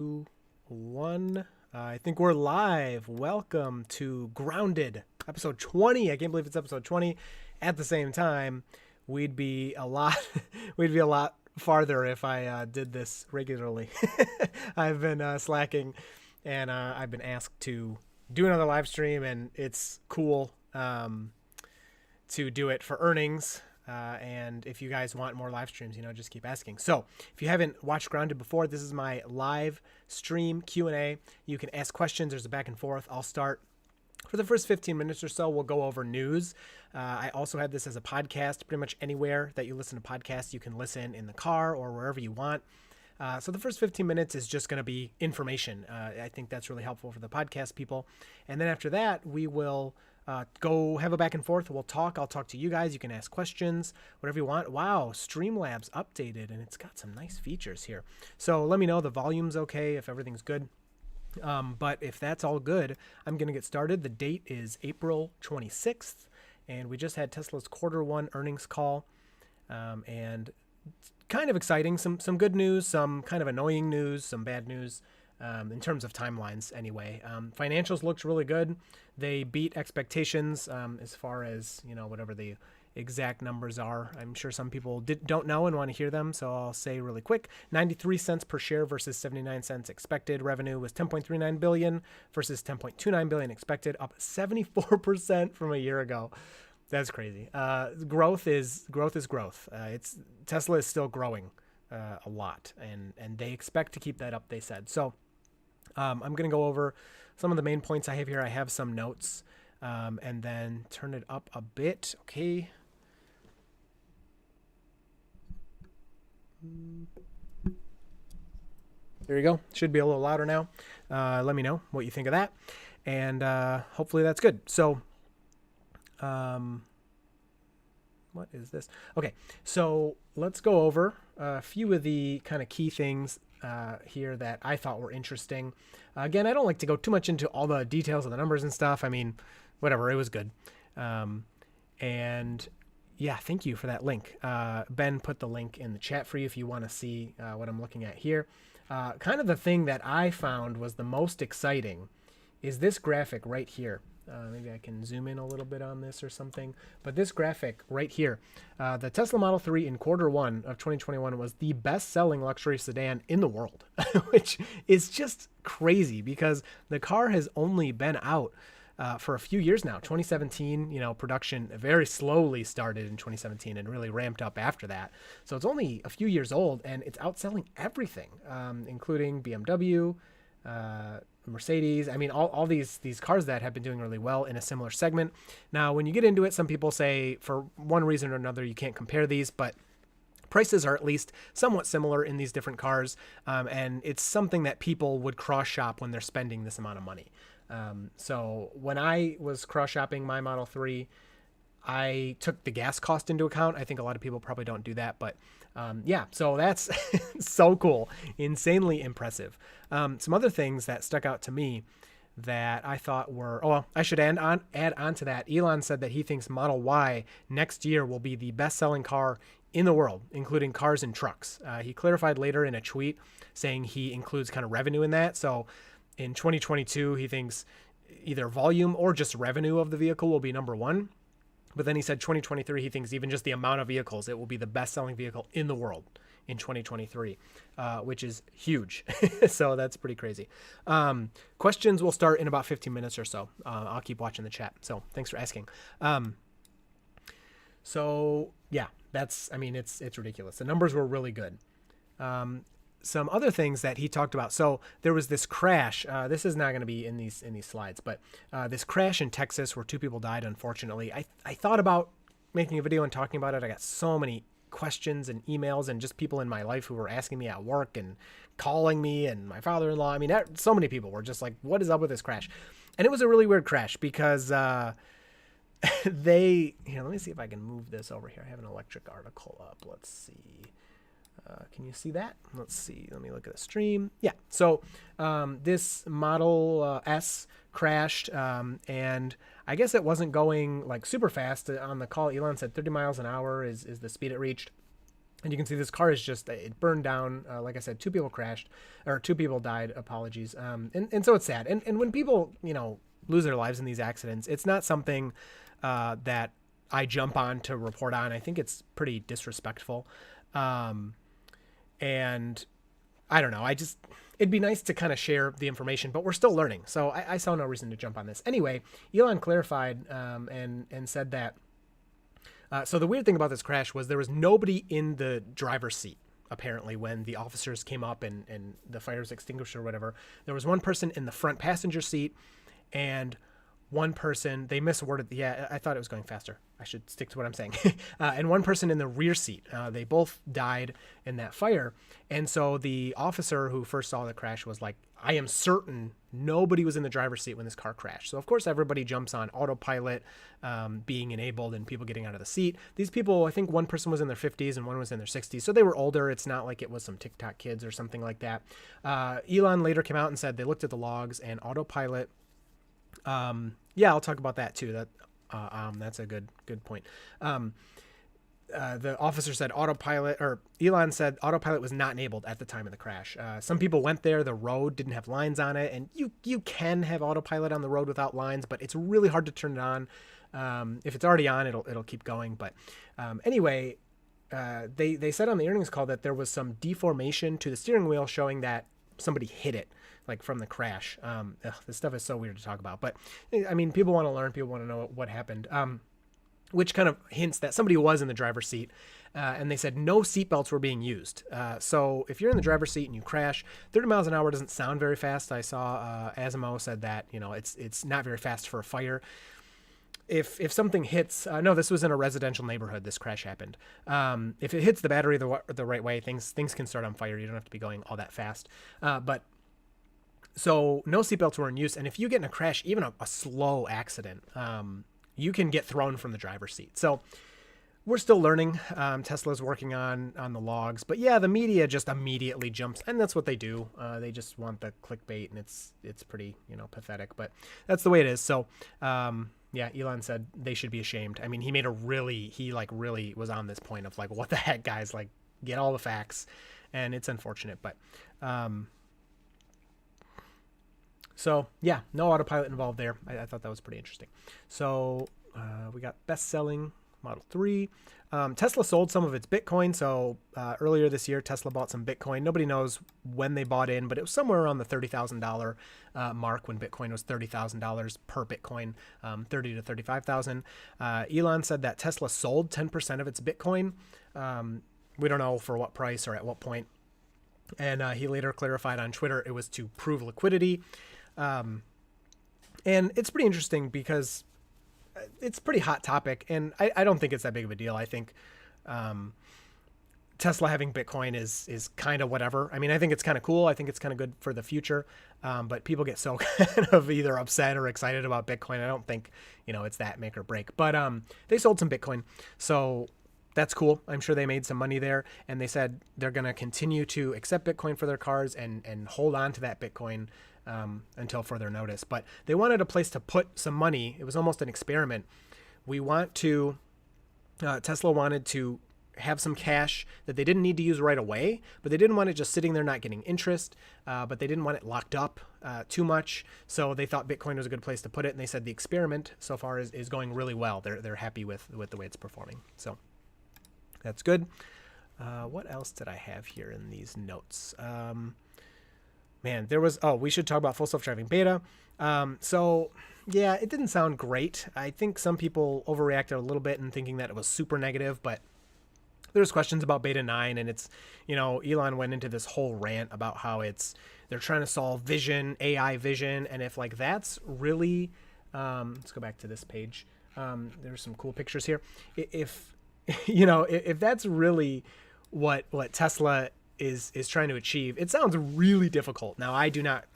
Two, one. I think we're live. Welcome to Grounded, episode 20. I can't believe it's episode 20. At the same time, we'd be a lot, we'd be a lot farther if I did this regularly. I've been slacking, and I've been asked to do another live stream, and it's cool to do it for earnings. And if you guys want more live streams, just keep asking. So if you haven't watched Grounded before, this is my live stream Q&A. You can ask questions. There's a back and forth. I'll start for the first 15 minutes or so. We'll go over news. I also have this as a podcast. Pretty much anywhere that you listen to podcasts, you can listen in the car or wherever you want. So the first 15 minutes is just going to be information. I think that's really helpful for the podcast people. And then after that, we will go have a back and forth. We'll talk. I'll talk to you guys. You can ask questions, whatever you want. Wow, Streamlabs updated, and it's got some nice features here. So let me know the volume's okay, if everything's good. But if that's all good, I'm going to get started. The date is April 26th, and we just had Tesla's Q1 earnings call. And kind of exciting. Some good news, some kind of annoying news, some bad news. In terms of timelines anyway. Financials looked really good. They beat expectations as far as, whatever the exact numbers are. I'm sure some people don't know and want to hear them, so I'll say really quick. 93 cents per share versus 79 cents expected. Revenue was 10.39 billion versus 10.29 billion expected, up 74% from a year ago. That's crazy. Growth is growth. Tesla is still growing a lot, and they expect to keep that up, they said. So I'm going to go over some of the main points I have here. I have some notes, and then turn it up a bit. Okay. There you go. Should be a little louder now. Let me know what you think of that, and hopefully that's good. So what is this? Okay, so let's go over a few of the kind of key things here that I thought were interesting. Again, I don't like to go too much into all the details of the numbers and stuff. I mean, whatever, it was good. And yeah, thank you for that link. Ben put the link in the chat for you if you want to see what I'm looking at here. Kind of the thing that I found was the most exciting is this graphic right here. Maybe I can zoom in a little bit on this or something. But this graphic right here, the Tesla Model 3 in Q1 of 2021 was the best-selling luxury sedan in the world, which is just crazy because the car has only been out for a few years now. 2017, production very slowly started in 2017 and really ramped up after that. So it's only a few years old, and it's outselling everything, including BMW, Mercedes. I mean, all these cars that have been doing really well in a similar segment. Now, when you get into it, some people say for one reason or another you can't compare these, but prices are at least somewhat similar in these different cars, and it's something that people would cross-shop when they're spending this amount of money. So when I was cross-shopping my Model 3, I took the gas cost into account. I think a lot of people probably don't do that, but yeah, so that's so cool, insanely impressive. Some other things that stuck out to me that I thought were, I should add on to that. Elon said that he thinks Model Y next year will be the best-selling car in the world, including cars and trucks. He clarified later in a tweet saying he includes kind of revenue in that. So in 2022, he thinks either volume or just revenue of the vehicle will be number one. But then he said 2023, he thinks even just the amount of vehicles, it will be the best-selling vehicle in the world in 2023, which is huge. So that's pretty crazy. Questions will start in about 15 minutes or so. I'll keep watching the chat. So thanks for asking. So yeah, it's ridiculous. The numbers were really good. Some other things that he talked about. So there was this crash. This is not going to be in these slides, but this crash in Texas where two people died, unfortunately. I thought about making a video and talking about it. I got so many questions and emails and just people in my life who were asking me at work and calling me, and my father-in-law. I mean, so many people were just like, what is up with this crash? And it was a really weird crash because let me see if I can move this over here. I have an electric article up. Let's see. Can you see that? Let's see. Let me look at the stream. Yeah. So this Model S crashed, and I guess it wasn't going like super fast. On the call, Elon said 30 miles an hour is the speed it reached. And you can see this car is just, it burned down. Like I said, two people crashed, or two people died. Apologies. And so it's sad. And when people, lose their lives in these accidents, it's not something that I jump on to report on. I think it's pretty disrespectful. And I don't know. It'd be nice to kind of share the information, but we're still learning. So I saw no reason to jump on this. Anyway, Elon clarified and said that. So the weird thing about this crash was there was nobody in the driver's seat, apparently, when the officers came up and the fire was extinguished or whatever. There was one person in the front passenger seat and one person, they misworded. Yeah, I thought it was going faster. I should stick to what I'm saying. And one person in the rear seat. They both died in that fire. And so the officer who first saw the crash was like, I am certain nobody was in the driver's seat when this car crashed. So of course everybody jumps on autopilot being enabled and people getting out of the seat. These people, I think one person was in their 50s and one was in their 60s. So they were older. It's not like it was some TikTok kids or something like that. Elon later came out and said they looked at the logs and autopilot. Yeah, I'll talk about that too. That's a good point. The officer said Elon said autopilot was not enabled at the time of the crash. Some people went there. The road didn't have lines on it, and you can have autopilot on the road without lines, but it's really hard to turn it on. If it's already on, it'll keep going. But anyway, they said on the earnings call that there was some deformation to the steering wheel showing that somebody hit it, like from the crash. This stuff is so weird to talk about, but I mean, people want to learn, people want to know what happened, which kind of hints that somebody was in the driver's seat. And they said no seatbelts were being used. So if you're in the driver's seat and you crash, 30 miles an hour doesn't sound very fast. I saw Asimo said that, it's not very fast for a fire. If something hits, no, this was in a residential neighborhood, this crash happened. If it hits the battery the right way, things can start on fire. You don't have to be going all that fast. So no seatbelts were in use. And if you get in a crash, even a slow accident, you can get thrown from the driver's seat. So we're still learning. Tesla's working on the logs, but yeah, the media just immediately jumps, and that's what they do. They just want the clickbait, and it's pretty, pathetic, but that's the way it is. So, yeah, Elon said they should be ashamed. I mean, he really was on this point of like, what the heck, guys, like, get all the facts, and it's unfortunate, but, so yeah, no autopilot involved there. I thought that was pretty interesting. So we got best-selling Model 3. Tesla sold some of its Bitcoin. So earlier this year, Tesla bought some Bitcoin. Nobody knows when they bought in, but it was somewhere around the $30,000 mark when Bitcoin was $30,000 per Bitcoin, 30 to 35,000. Elon said that Tesla sold 10% of its Bitcoin. We don't know for what price or at what point. And he later clarified on Twitter it was to prove liquidity. And it's pretty interesting because it's a pretty hot topic, and I don't think it's that big of a deal. I think Tesla having Bitcoin is kind of whatever. I mean, I think it's kind of cool. I think it's kind of good for the future. But people get so kind of either upset or excited about Bitcoin. I don't think, it's that make or break. But they sold some Bitcoin. So that's cool. I'm sure they made some money there. And they said they're going to continue to accept Bitcoin for their cars and hold on to that Bitcoin until further notice. But they wanted a place to put some money. It was almost an experiment. Tesla wanted to have some cash that they didn't need to use right away, but they didn't want it just sitting there not getting interest, but they didn't want it locked up too much. So they thought Bitcoin was a good place to put it. And they said the experiment so far is going really well. They're happy with the way it's performing. So that's good. What else did I have here in these notes? Man, we should talk about full self-driving beta. So yeah, it didn't sound great. I think some people overreacted a little bit in thinking that it was super negative, but there's questions about beta 9, and it's, Elon went into this whole rant about how they're trying to solve AI vision. And if like, that's really, let's go back to this page. There's some cool pictures here. If that's really what Tesla is trying to achieve, it sounds really difficult. Now, I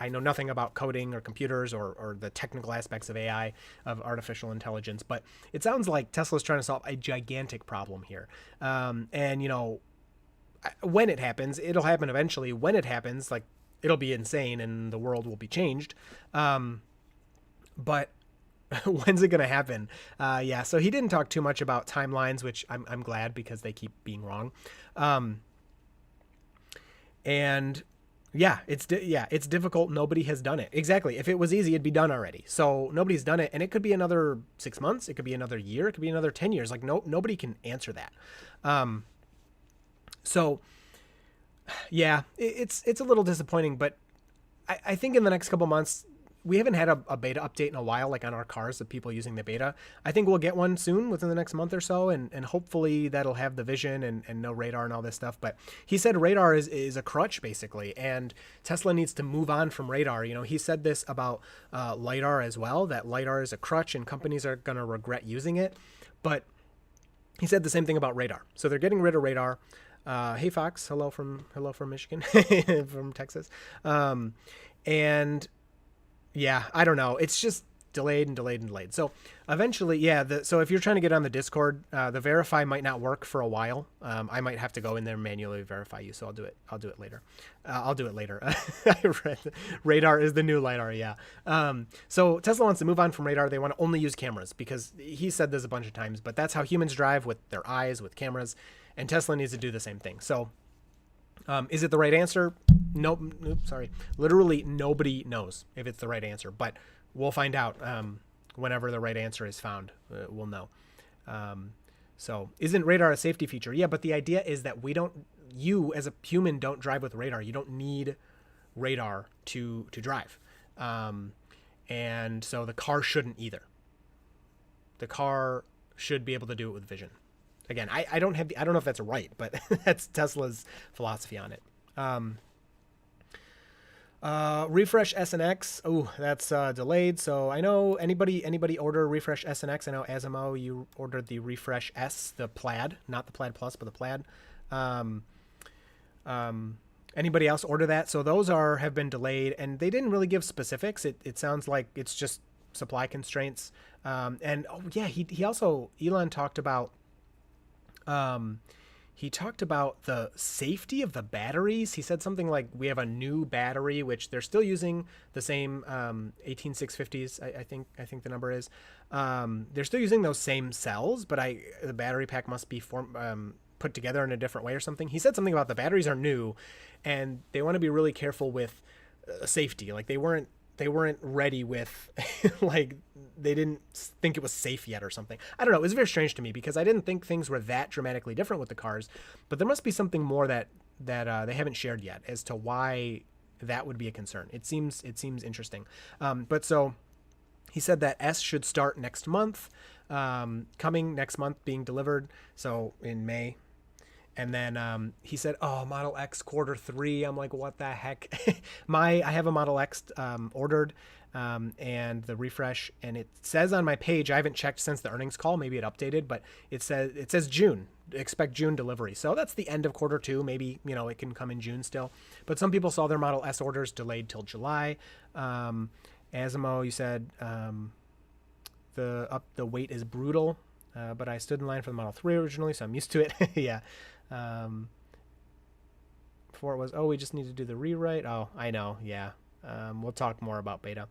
know nothing about coding or computers or the technical aspects of AI, of artificial intelligence, but it sounds like Tesla's trying to solve a gigantic problem here. And when it happens, it'll happen eventually. When it happens, like, it'll be insane and the world will be changed. But when's it going to happen? Yeah. So he didn't talk too much about timelines, which I'm glad because they keep being wrong. And yeah, it's difficult. Nobody has done it. Exactly. If it was easy, it'd be done already. So nobody's done it, and it could be another 6 months. It could be another year. It could be another 10 years. Like nobody can answer that. So yeah, it's a little disappointing, but I think in the next couple months, we haven't had a beta update in a while, like on our cars, the people using the beta. I think we'll get one soon within the next month or so, and hopefully that'll have the vision and no radar and all this stuff. But he said radar is a crutch, basically, and Tesla needs to move on from radar. You know, he said this about LiDAR as well, that LiDAR is a crutch and companies are going to regret using it. But he said the same thing about radar. So they're getting rid of radar. Hey, Fox, hello from Michigan, from Texas. And yeah, I don't know. It's just delayed and delayed and delayed. So eventually, yeah. So if you're trying to get on the Discord, the verify might not work for a while. I might have to go in there and manually verify you. So I'll do it later. I'll do it later. I read radar is the new LiDAR. Yeah. So Tesla wants to move on from radar. They want to only use cameras because he said this a bunch of times, but that's how humans drive, with their eyes, with cameras, and Tesla needs to do the same thing. So is it the right answer? Nope. Sorry. Literally nobody knows if it's the right answer, but we'll find out whenever the right answer is found. We'll know. So isn't radar a safety feature? Yeah, but the idea is that you as a human don't drive with radar. You don't need radar to drive. And so the car shouldn't either. The car should be able to do it with vision. Again, I don't know if that's right, but that's Tesla's philosophy on it. Refresh S and X. Oh, that's delayed. So I know anybody order Refresh S and X. I know Asimo, you ordered the Refresh S, the Plaid, not the Plaid Plus, but the Plaid. Anybody else order that? So those have been delayed, and they didn't really give specifics. It sounds like it's just supply constraints. And oh yeah, he also, Elon talked about. He talked about the safety of the batteries. He said something like, we have a new battery, which they're still using the same 18650s, I think the number is. They're still using those same cells, but the battery pack must be put together in a different way or something. He said something about the batteries are new, and they want to be really careful with safety. Like they weren't ready with, like they didn't think it was safe yet or something. I don't know. It was very strange to me because I didn't think things were that dramatically different with the cars, but there must be something more that they haven't shared yet as to why that would be a concern. It seems interesting. But so he said that S should start next month, coming next month, being delivered. So in May. And then he said, "Oh, Model X Q3." I'm like, "What the heck?" I have a Model X ordered, and the refresh, and it says on my page, I haven't checked since the earnings call. Maybe it updated, but it says June. Expect June delivery. So that's the end of Q2. Maybe it can come in June still. But some people saw their Model S orders delayed till July. Asimo, you said the wait is brutal, but I stood in line for the Model 3 originally, so I'm used to it. Yeah. Before it was, we just need to do the rewrite. Oh, I know. Yeah. We'll talk more about beta.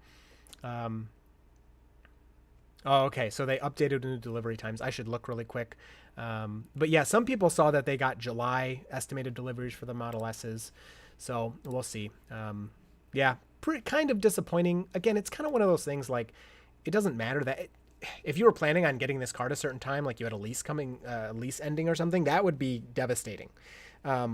Okay. So they updated new delivery times. I should look really quick. But yeah, some people saw that they got July estimated deliveries for the Model S's. So we'll see. Yeah, kind of disappointing. Again, it's kind of one of those things, like, it doesn't matter that if you were planning on getting this car at a certain time, like you had a lease lease ending or something, that would be devastating.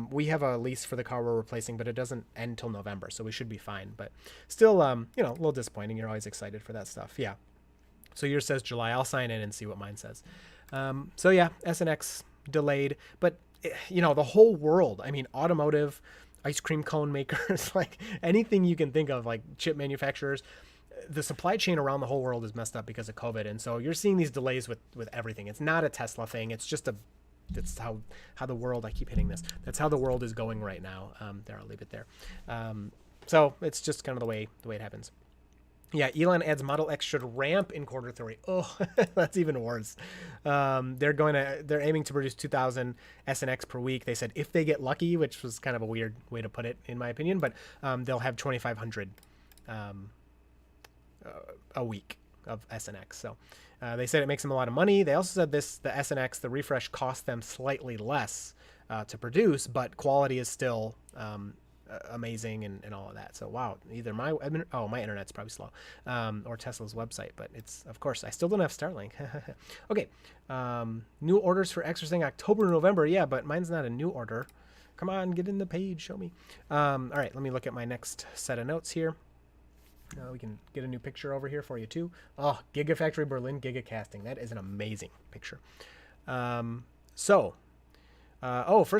We have a lease for the car we're replacing, but it doesn't end till November, so we should be fine. But still, a little disappointing. You're always excited for that stuff. Yeah. So yours says July. I'll sign in and see what mine says. So yeah, S and X delayed, but the whole world, I mean, automotive, ice cream cone makers, like anything you can think of, like chip manufacturers, the supply chain around the whole world is messed up because of COVID. And so you're seeing these delays with everything. It's not a Tesla thing. It's just that's how the world, I keep hitting this. That's how the world is going right now. There, I'll leave it there. So it's just kind of the way it happens. Yeah. Elon adds Model X should ramp in Q3. Oh, that's even worse. They're aiming to produce 2,000 S and X per week. They said if they get lucky, which was kind of a weird way to put it in my opinion, but they'll have 2,500, a week. of S and X. So they said it makes them a lot of money. They also said the S and X, the refresh cost them slightly less to produce, but quality is still amazing and all of that. So wow, either my internet's probably slow, or Tesla's website, but it's, of course, I still don't have Starlink. Okay, new orders for X are saying October, November. Yeah, but mine's not a new order. Come on, get in the page, show me. All right, let me look at my next set of notes here. We can get a new picture over here for you too. Oh, Gigafactory Berlin Gigacasting. That is an amazing picture. First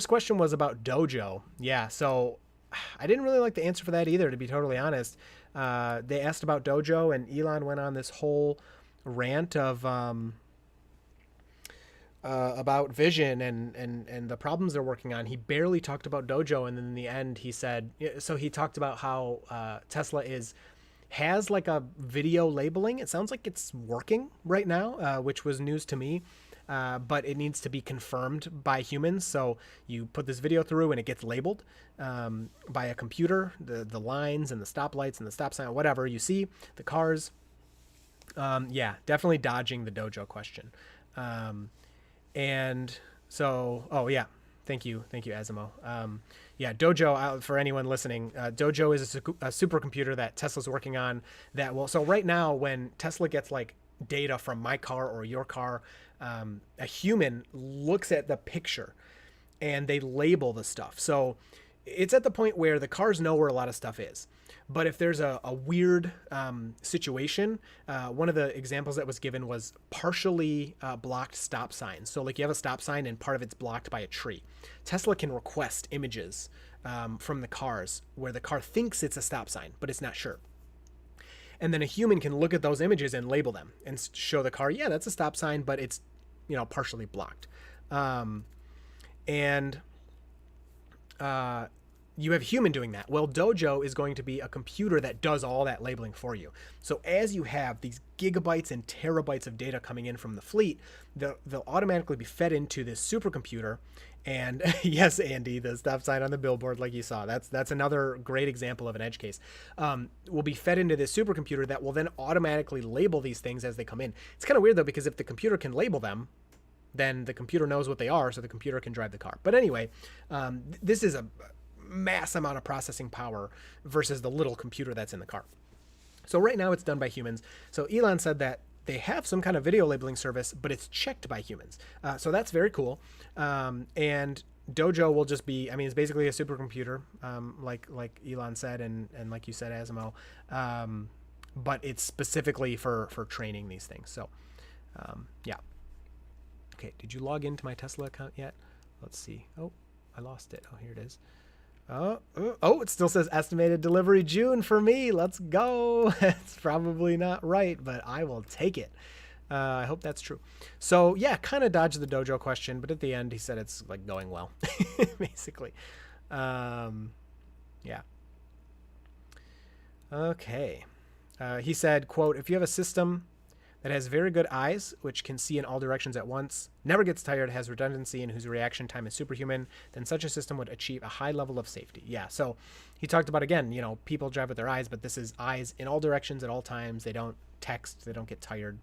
question was about Dojo. Yeah, so I didn't really like the answer for that either, to be totally honest. They asked about Dojo, and Elon went on this whole rant of about vision and the problems they're working on. He barely talked about Dojo, and then in the end he said, so he talked about how Tesla has like a video labeling. It sounds like it's working right now, which was news to me. But it needs to be confirmed by humans. So you put this video through and it gets labeled by a computer, the lines and the stoplights and the stop sign, whatever you see, the cars. Yeah, definitely dodging the Dojo question. And so, yeah, thank you, Asimo. Yeah, Dojo, for anyone listening, Dojo is a supercomputer that Tesla's working on that will, so right now when Tesla gets like data from my car or your car, a human looks at the picture and they label the stuff. So it's at the point where the cars know where a lot of stuff is. But if there's a weird situation, one of the examples that was given was partially blocked stop signs. So like you have a stop sign and part of it's blocked by a tree. Tesla can request images from the cars where the car thinks it's a stop sign, but it's not sure. And then a human can look at those images and label them and show the car, yeah, that's a stop sign, but it's, partially blocked. You have human doing that. Well, Dojo is going to be a computer that does all that labeling for you. So as you have these gigabytes and terabytes of data coming in from the fleet, they'll automatically be fed into this supercomputer. And yes, Andy, the stop sign on the billboard, like you saw, that's another great example of an edge case, will be fed into this supercomputer that will then automatically label these things as they come in. It's kind of weird though, because if the computer can label them, then the computer knows what they are, so the computer can drive the car. But anyway, this is a mass amount of processing power versus the little computer that's in the car. So right now it's done by humans. So Elon said that they have some kind of video labeling service, but it's checked by humans. So that's very cool. And Dojo will just be, it's basically a supercomputer, like Elon said, and like you said, Asimo, but it's specifically for training these things. So, yeah. Okay, did you log into my Tesla account yet? Let's see. Oh, I lost it. Oh, here it is. Oh, it still says estimated delivery June for me. Let's go. It's probably not right, but I will take it. I hope that's true. So yeah, kind of dodged the Dojo question, but at the end he said it's like going well, basically. Yeah. Okay. He said, quote, if you have a system that has very good eyes, which can see in all directions at once, never gets tired, has redundancy, and whose reaction time is superhuman, then such a system would achieve a high level of safety. Yeah, so he talked about, again, people drive with their eyes, but this is eyes in all directions at all times. They don't text. They don't get tired.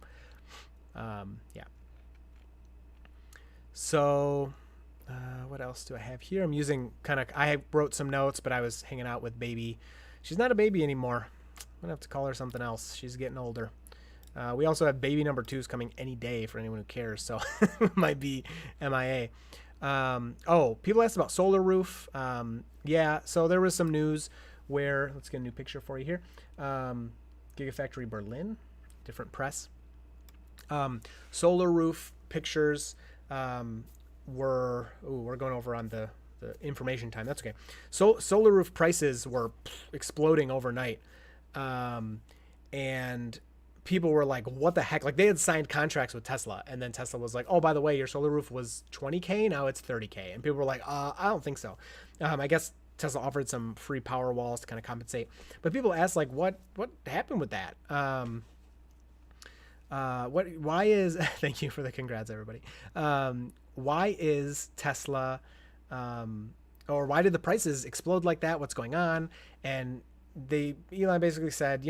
Yeah. So what else do I have here? I'm using I wrote some notes, but I was hanging out with baby. She's not a baby anymore. I'm going to have to call her something else. She's getting older. We also have baby number 2s coming any day for anyone who cares, so might be MIA. People asked about Solar Roof. Yeah, so there was some news where, let's get a new picture for you here. Gigafactory Berlin, different press. Solar Roof pictures we're going over on the information time. That's okay. So Solar Roof prices were exploding overnight. And people were like, what the heck? Like they had signed contracts with Tesla, and then Tesla was like, oh, by the way, your Solar Roof was $20K, now it's $30K. And people were like, I don't think so. I guess Tesla offered some free power walls to kind of compensate. But people asked like, what happened with that? Why is, thank you for the congrats, everybody. Why is Tesla, or why did the prices explode like that? What's going on? And Elon basically said,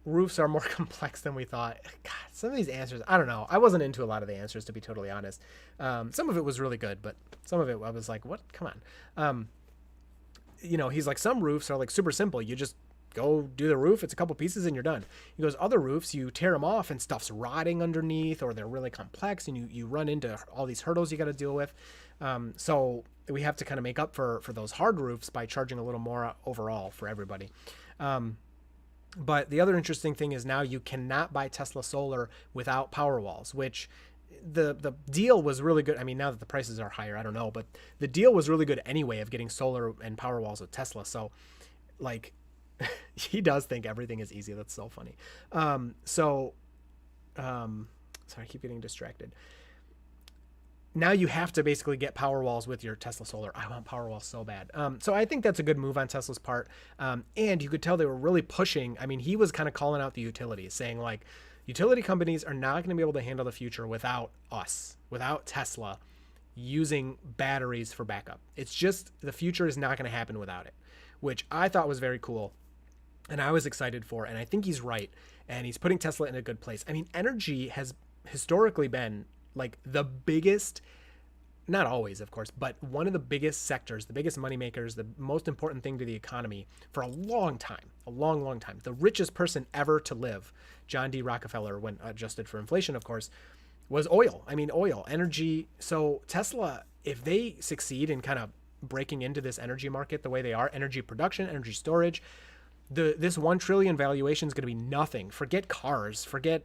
roofs are more complex than we thought. God, some of these answers, I don't know. I wasn't into a lot of the answers, to be totally honest. Some of it was really good, but some of it I was like, what? Come on. He's like, some roofs are like super simple. You just go do the roof. It's a couple pieces and you're done. He goes, other roofs, you tear them off and stuff's rotting underneath, or they're really complex and you run into all these hurdles you got to deal with. So we have to kind of make up for those hard roofs by charging a little more overall for everybody. But the other interesting thing is now you cannot buy Tesla solar without Powerwalls, which the deal was really good. I mean, now that the prices are higher, I don't know, but the deal was really good anyway of getting solar and Powerwalls with Tesla. So like he does think everything is easy. That's so funny. Sorry, I keep getting distracted. Now you have to basically get Powerwalls with your Tesla solar. I want Powerwalls so bad. So I think that's a good move on Tesla's part. And you could tell they were really pushing. I mean, he was kind of calling out the utilities, saying like, utility companies are not going to be able to handle the future without us, without Tesla using batteries for backup. It's just, the future is not going to happen without it, which I thought was very cool. And I was excited for, and I think he's right. And he's putting Tesla in a good place. I mean, energy has historically been like the biggest, not always, of course, but one of the biggest sectors, the biggest money makers, the most important thing to the economy for a long time, a long, long time. The richest person ever to live, John D. Rockefeller, when adjusted for inflation, of course, was oil. I mean, oil, energy. So Tesla, if they succeed in kind of breaking into this energy market the way they are, energy production, energy storage, this 1 trillion valuation is going to be nothing. Forget cars, forget,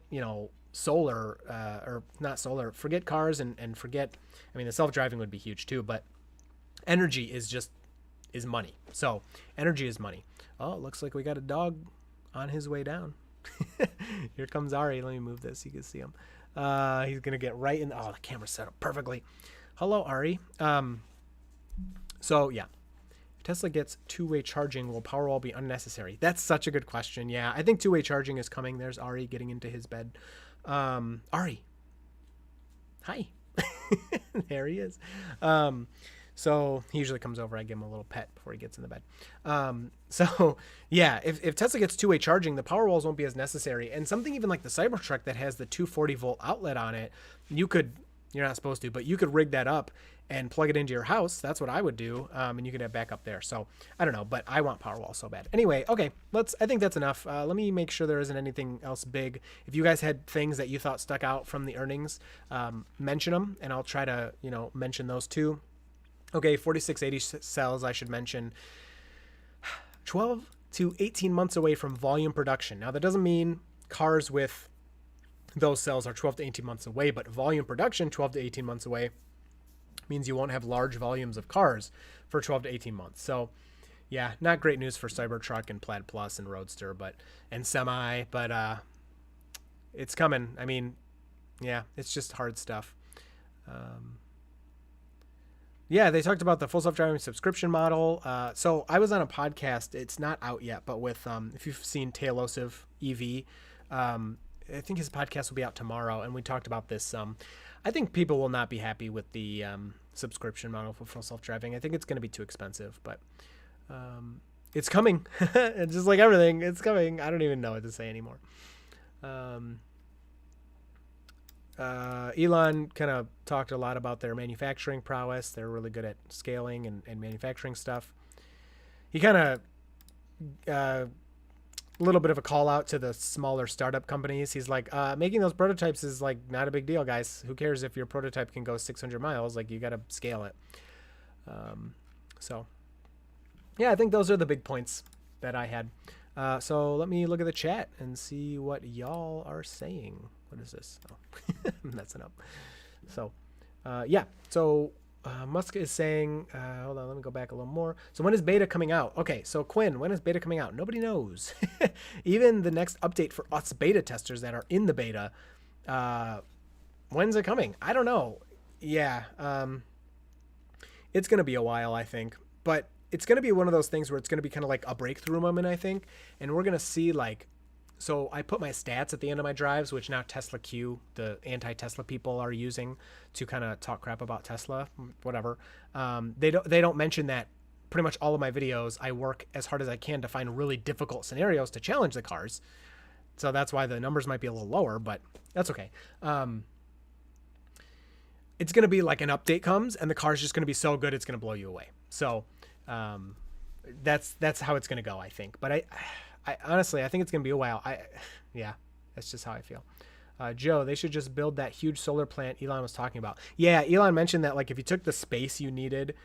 solar, or not solar, forget cars and forget, I mean, the self-driving would be huge too, but energy is money. So energy is money. Oh, it looks like we got a dog on his way down. Here comes Ari. Let me move this so you can see him. He's going to get right in. Oh, the camera's set up perfectly. Hello, Ari. So yeah. If Tesla gets two-way charging, will Powerwall be unnecessary? That's such a good question. Yeah, I think two-way charging is coming. There's Ari getting into his bed. Ari. Hi. There he is. So he usually comes over. I give him a little pet before he gets in the bed. So yeah, if Tesla gets two-way charging, the Powerwalls won't be as necessary. And something even like the Cybertruck that has the 240 volt outlet on it, you're not supposed to, but you could rig that up and plug it into your house. That's what I would do. And you could have backup there. So I don't know, but I want Powerwall so bad. Anyway, okay, I think that's enough. Let me make sure there isn't anything else big. If you guys had things that you thought stuck out from the earnings, mention them and I'll try to, mention those too. Okay, 4680 cells, I should mention. 12 to 18 months away from volume production. Now, that doesn't mean cars with those cells are 12 to 18 months away, but volume production 12 to 18 months away means you won't have large volumes of cars for 12 to 18 months. So, yeah, not great news for Cybertruck and Plaid Plus and Roadster and Semi, but it's coming. I mean, yeah, it's just hard stuff. Yeah, they talked about the full self-driving subscription model. So I was on a podcast. It's not out yet, but with if you've seen Tailosive EV, I think his podcast will be out tomorrow, and we talked about this. I think people will not be happy with the subscription model for full self-driving. I think it's going to be too expensive, but it's coming. It's just like everything. It's coming. I don't even know what to say anymore. Elon kind of talked a lot about their manufacturing prowess. They're really good at scaling and manufacturing stuff. He kind of a little bit of a call out to the smaller startup companies. He's like, making those prototypes is like not a big deal, guys. Who cares if your prototype can go 600 miles? Like, you got to scale it. So yeah, I think those are the big points that I had. So let me look at the chat and see what y'all are saying. What is this? Oh, I'm messing up. So, yeah. So, Musk is saying, hold on, let me go back a little more. So when is beta coming out? Okay. So Quinn, when is beta coming out? Nobody knows. Even the next update for us beta testers that are in the beta, when's it coming? I don't know. Yeah. It's going to be a while, I think, but it's going to be one of those things where it's going to be kind of like a breakthrough moment, I think. And we're going to see like, so I put my stats at the end of my drives, which now Tesla Q, the anti-Tesla people, are using to kind of talk crap about Tesla, whatever. They don't mention that pretty much all of my videos, I work as hard as I can to find really difficult scenarios to challenge the cars. So that's why the numbers might be a little lower, but that's okay. It's going to be like an update comes and the car's just going to be so good it's going to blow you away. So that's how it's going to go, I think. But I honestly, I think it's going to be a while. Yeah, that's just how I feel. Joe, they should just build that huge solar plant Elon was talking about. Yeah, Elon mentioned that like if you took the space you needed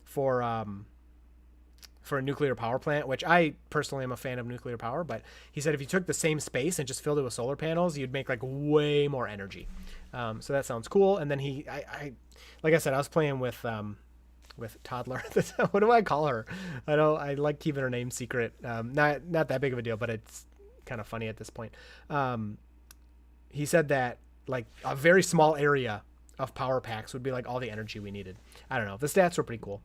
for a nuclear power plant, which I personally am a fan of nuclear power, but he said if you took the same space and just filled it with solar panels, you'd make like way more energy. So that sounds cool. And then I like I said, I was playing with Toddler. What do I call her? I like keeping her name secret. Not that big of a deal, but it's kind of funny at this point. He said that like a very small area of power packs would be like all the energy we needed. I don't know. The stats were pretty cool.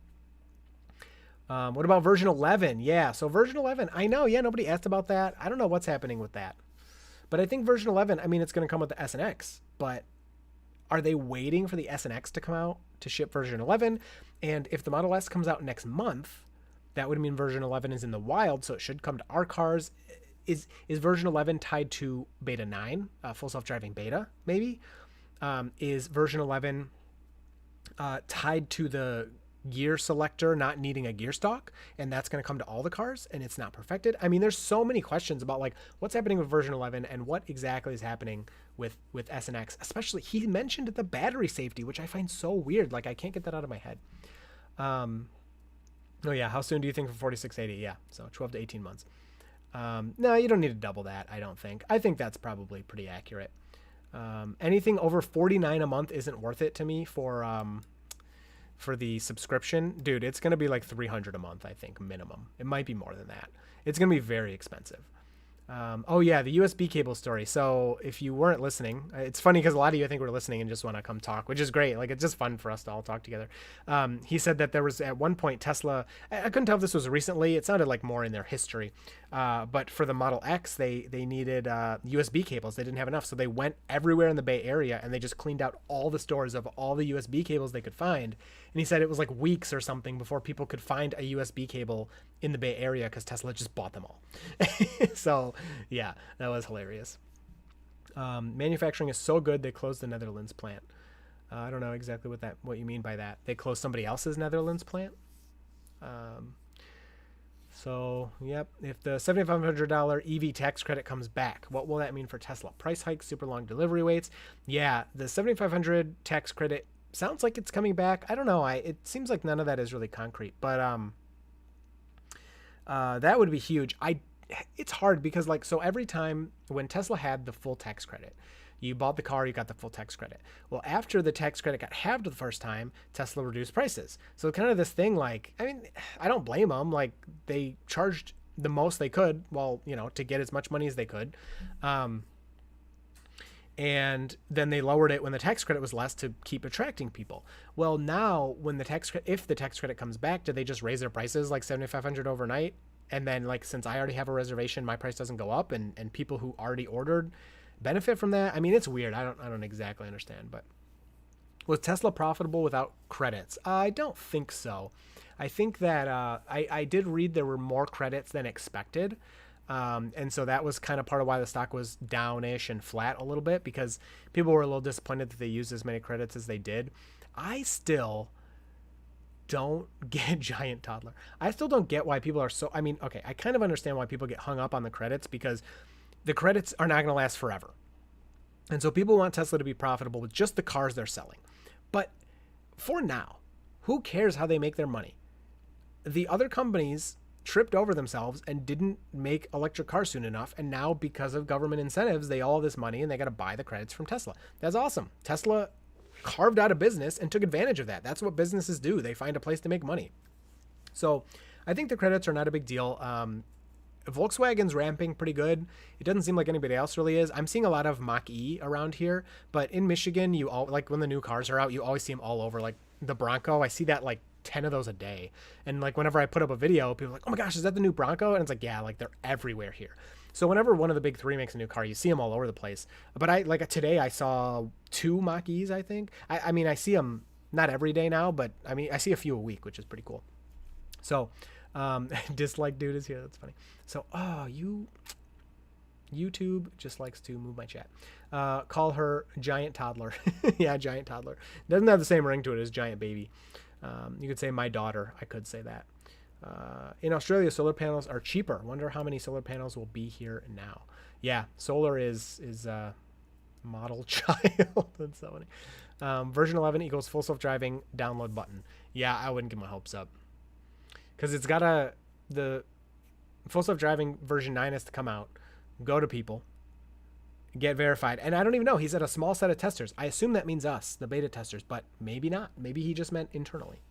What about version 11? Yeah, so version 11, I know, yeah, nobody asked about that. I don't know what's happening with that. But I think version 11, I mean, it's going to come with the S and X, but are they waiting for the S and X to come out to ship version 11? And if the Model S comes out next month, that would mean version 11 is in the wild, so it should come to our cars. Is version 11 tied to beta 9, full self-driving beta, maybe? Is version 11 tied to the gear selector not needing a gear stock, and that's going to come to all the cars and it's not perfected? I mean, there's so many questions about like what's happening with version 11 and what exactly is happening with S and X. Especially he mentioned the battery safety, which I find so weird. Like I can't get that out of my head. Oh yeah, how soon do you think for 4680? Yeah, so 12 to 18 months. No, you don't need to double that, I don't think. I think that's probably pretty accurate. Anything over $49 a month isn't worth it to me for the subscription. Dude, it's going to be like $300 a month, I think, minimum. It might be more than that. It's going to be very expensive. Oh yeah, the USB cable story. So if you weren't listening, it's funny because a lot of you I think were listening and just want to come talk, which is great. Like it's just fun for us to all talk together. He said that there was at one point Tesla, I couldn't tell if this was recently, it sounded like more in their history, but for the Model X they needed USB cables. They didn't have enough, so they went everywhere in the Bay Area and they just cleaned out all the stores of all the USB cables they could find. And he said it was like weeks or something before people could find a USB cable in the Bay Area because Tesla just bought them all. So yeah, that was hilarious. Manufacturing is so good they closed the Netherlands plant. I don't know exactly what you mean by that. They closed somebody else's Netherlands plant. So yep, if the $7,500 EV tax credit comes back, what will that mean for Tesla? Price hikes, super long delivery waits. Yeah, the $7,500 tax credit sounds like it's coming back. I don't know. It seems like none of that is really concrete, but that would be huge. It's hard because like, so every time when Tesla had the full tax credit, you bought the car, you got the full tax credit. Well, after the tax credit got halved the first time, Tesla reduced prices. So kind of this thing, like, I mean, I don't blame them. Like they charged the most they could, well, to get as much money as they could. And then they lowered it when the tax credit was less to keep attracting people. Well, now when if the tax credit comes back, do they just raise their prices like $7,500 overnight? And then like, since I already have a reservation, my price doesn't go up and people who already ordered benefit from that. I mean, it's weird. I don't exactly understand, but was Tesla profitable without credits? I don't think so. I think that I did read there were more credits than expected. And so that was kind of part of why the stock was downish and flat a little bit, because people were a little disappointed that they used as many credits as they did. I still don't get Giant Toddler. I still don't get why people are so, I mean, okay, I kind of understand why people get hung up on the credits, because the credits are not going to last forever. And so people want Tesla to be profitable with just the cars they're selling. But for now, who cares how they make their money? The other companies tripped over themselves and didn't make electric cars soon enough. And now because of government incentives, they all have this money and they got to buy the credits from Tesla. That's awesome. Tesla carved out a business and took advantage of that. That's what businesses do. They find a place to make money. So I think the credits are not a big deal. Volkswagen's ramping pretty good. It doesn't seem like anybody else really is. I'm seeing a lot of Mach-E around here, but in Michigan, like when the new cars are out, you always see them all over. Like the Bronco, I see that like 10 of those a day. And like whenever I put up a video, people are like, oh my gosh, is that the new Bronco? And it's like, yeah, like they're everywhere here. So whenever one of the big three makes a new car, you see them all over the place. But today I saw 2 Mach-E's, I think. I mean, I see them not every day now, but I mean, I see a few a week, which is pretty cool. So, dislike dude is here. That's funny. So, you YouTube just likes to move my chat. Call her giant toddler. Yeah, giant toddler. Doesn't have the same ring to it as giant baby. You could say my daughter. I could say that. In Australia, solar panels are cheaper. Wonder how many solar panels will be here now. Yeah, solar is model child. That's so funny. Version 11 equals full self-driving download button. Yeah, I wouldn't get my hopes up. Because it's got the full self-driving version 9 has to come out, go to people, get verified. And I don't even know. He said a small set of testers. I assume that means us, the beta testers, but maybe not. Maybe he just meant internally.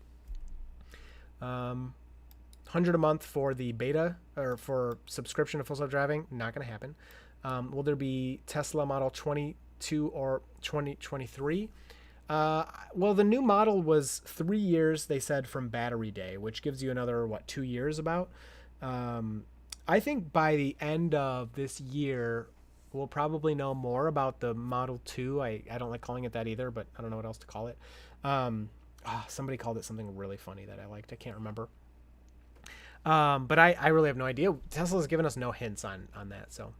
100 a month for the beta or for subscription to full self-driving. Not going to happen. Will there be Tesla Model 22 or 2023? Well, the new model was 3 years, they said, from battery day, which gives you another, 2 years about. I think by the end of this year, we'll probably know more about the Model 2. I don't like calling it that either, but I don't know what else to call it. Somebody called it something really funny that I liked. I can't remember. But I really have no idea. Tesla's given us no hints on that, so.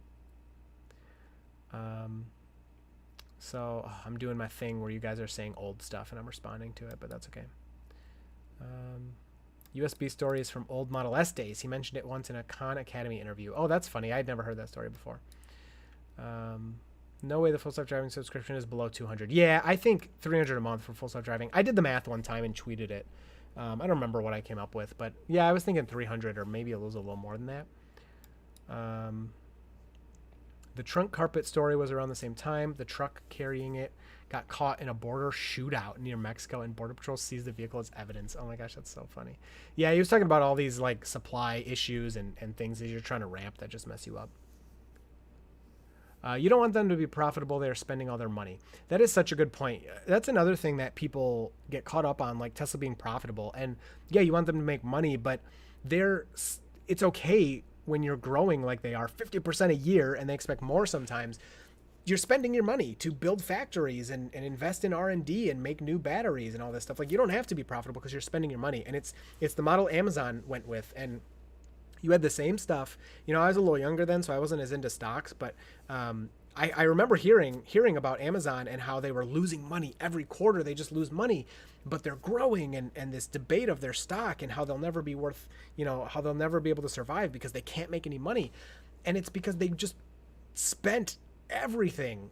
I'm doing my thing where you guys are saying old stuff and I'm responding to it, but that's okay. USB stories from old Model S days. He mentioned it once in a Khan Academy interview. Oh, that's funny. I'd never heard that story before. No way the full self-driving subscription is below 200. Yeah, I think 300 a month for full self-driving. I did the math one time and tweeted it. I don't remember what I came up with, but yeah, I was thinking 300 or maybe it was a little more than that. The trunk carpet story was around the same time. The truck carrying it got caught in a border shootout near Mexico, and Border Patrol seized the vehicle as evidence. Oh my gosh, that's so funny. Yeah, he was talking about all these like supply issues and things that you're trying to ramp that just mess you up. You don't want them to be profitable. They're spending all their money. That is such a good point. That's another thing that people get caught up on, like Tesla being profitable. And yeah, you want them to make money, but it's okay when you're growing like they are 50% a year and they expect more sometimes. You're spending your money to build factories and invest in R&D and make new batteries and all this stuff. Like, you don't have to be profitable because you're spending your money. And it's the model Amazon went with. And you had the same stuff. You know, I was a little younger then, so I wasn't as into stocks, but I remember hearing about Amazon and how they were losing money every quarter. They just lose money, but they're growing, and this debate of their stock and how they'll never be worth, how they'll never be able to survive because they can't make any money. And it's because they just spent everything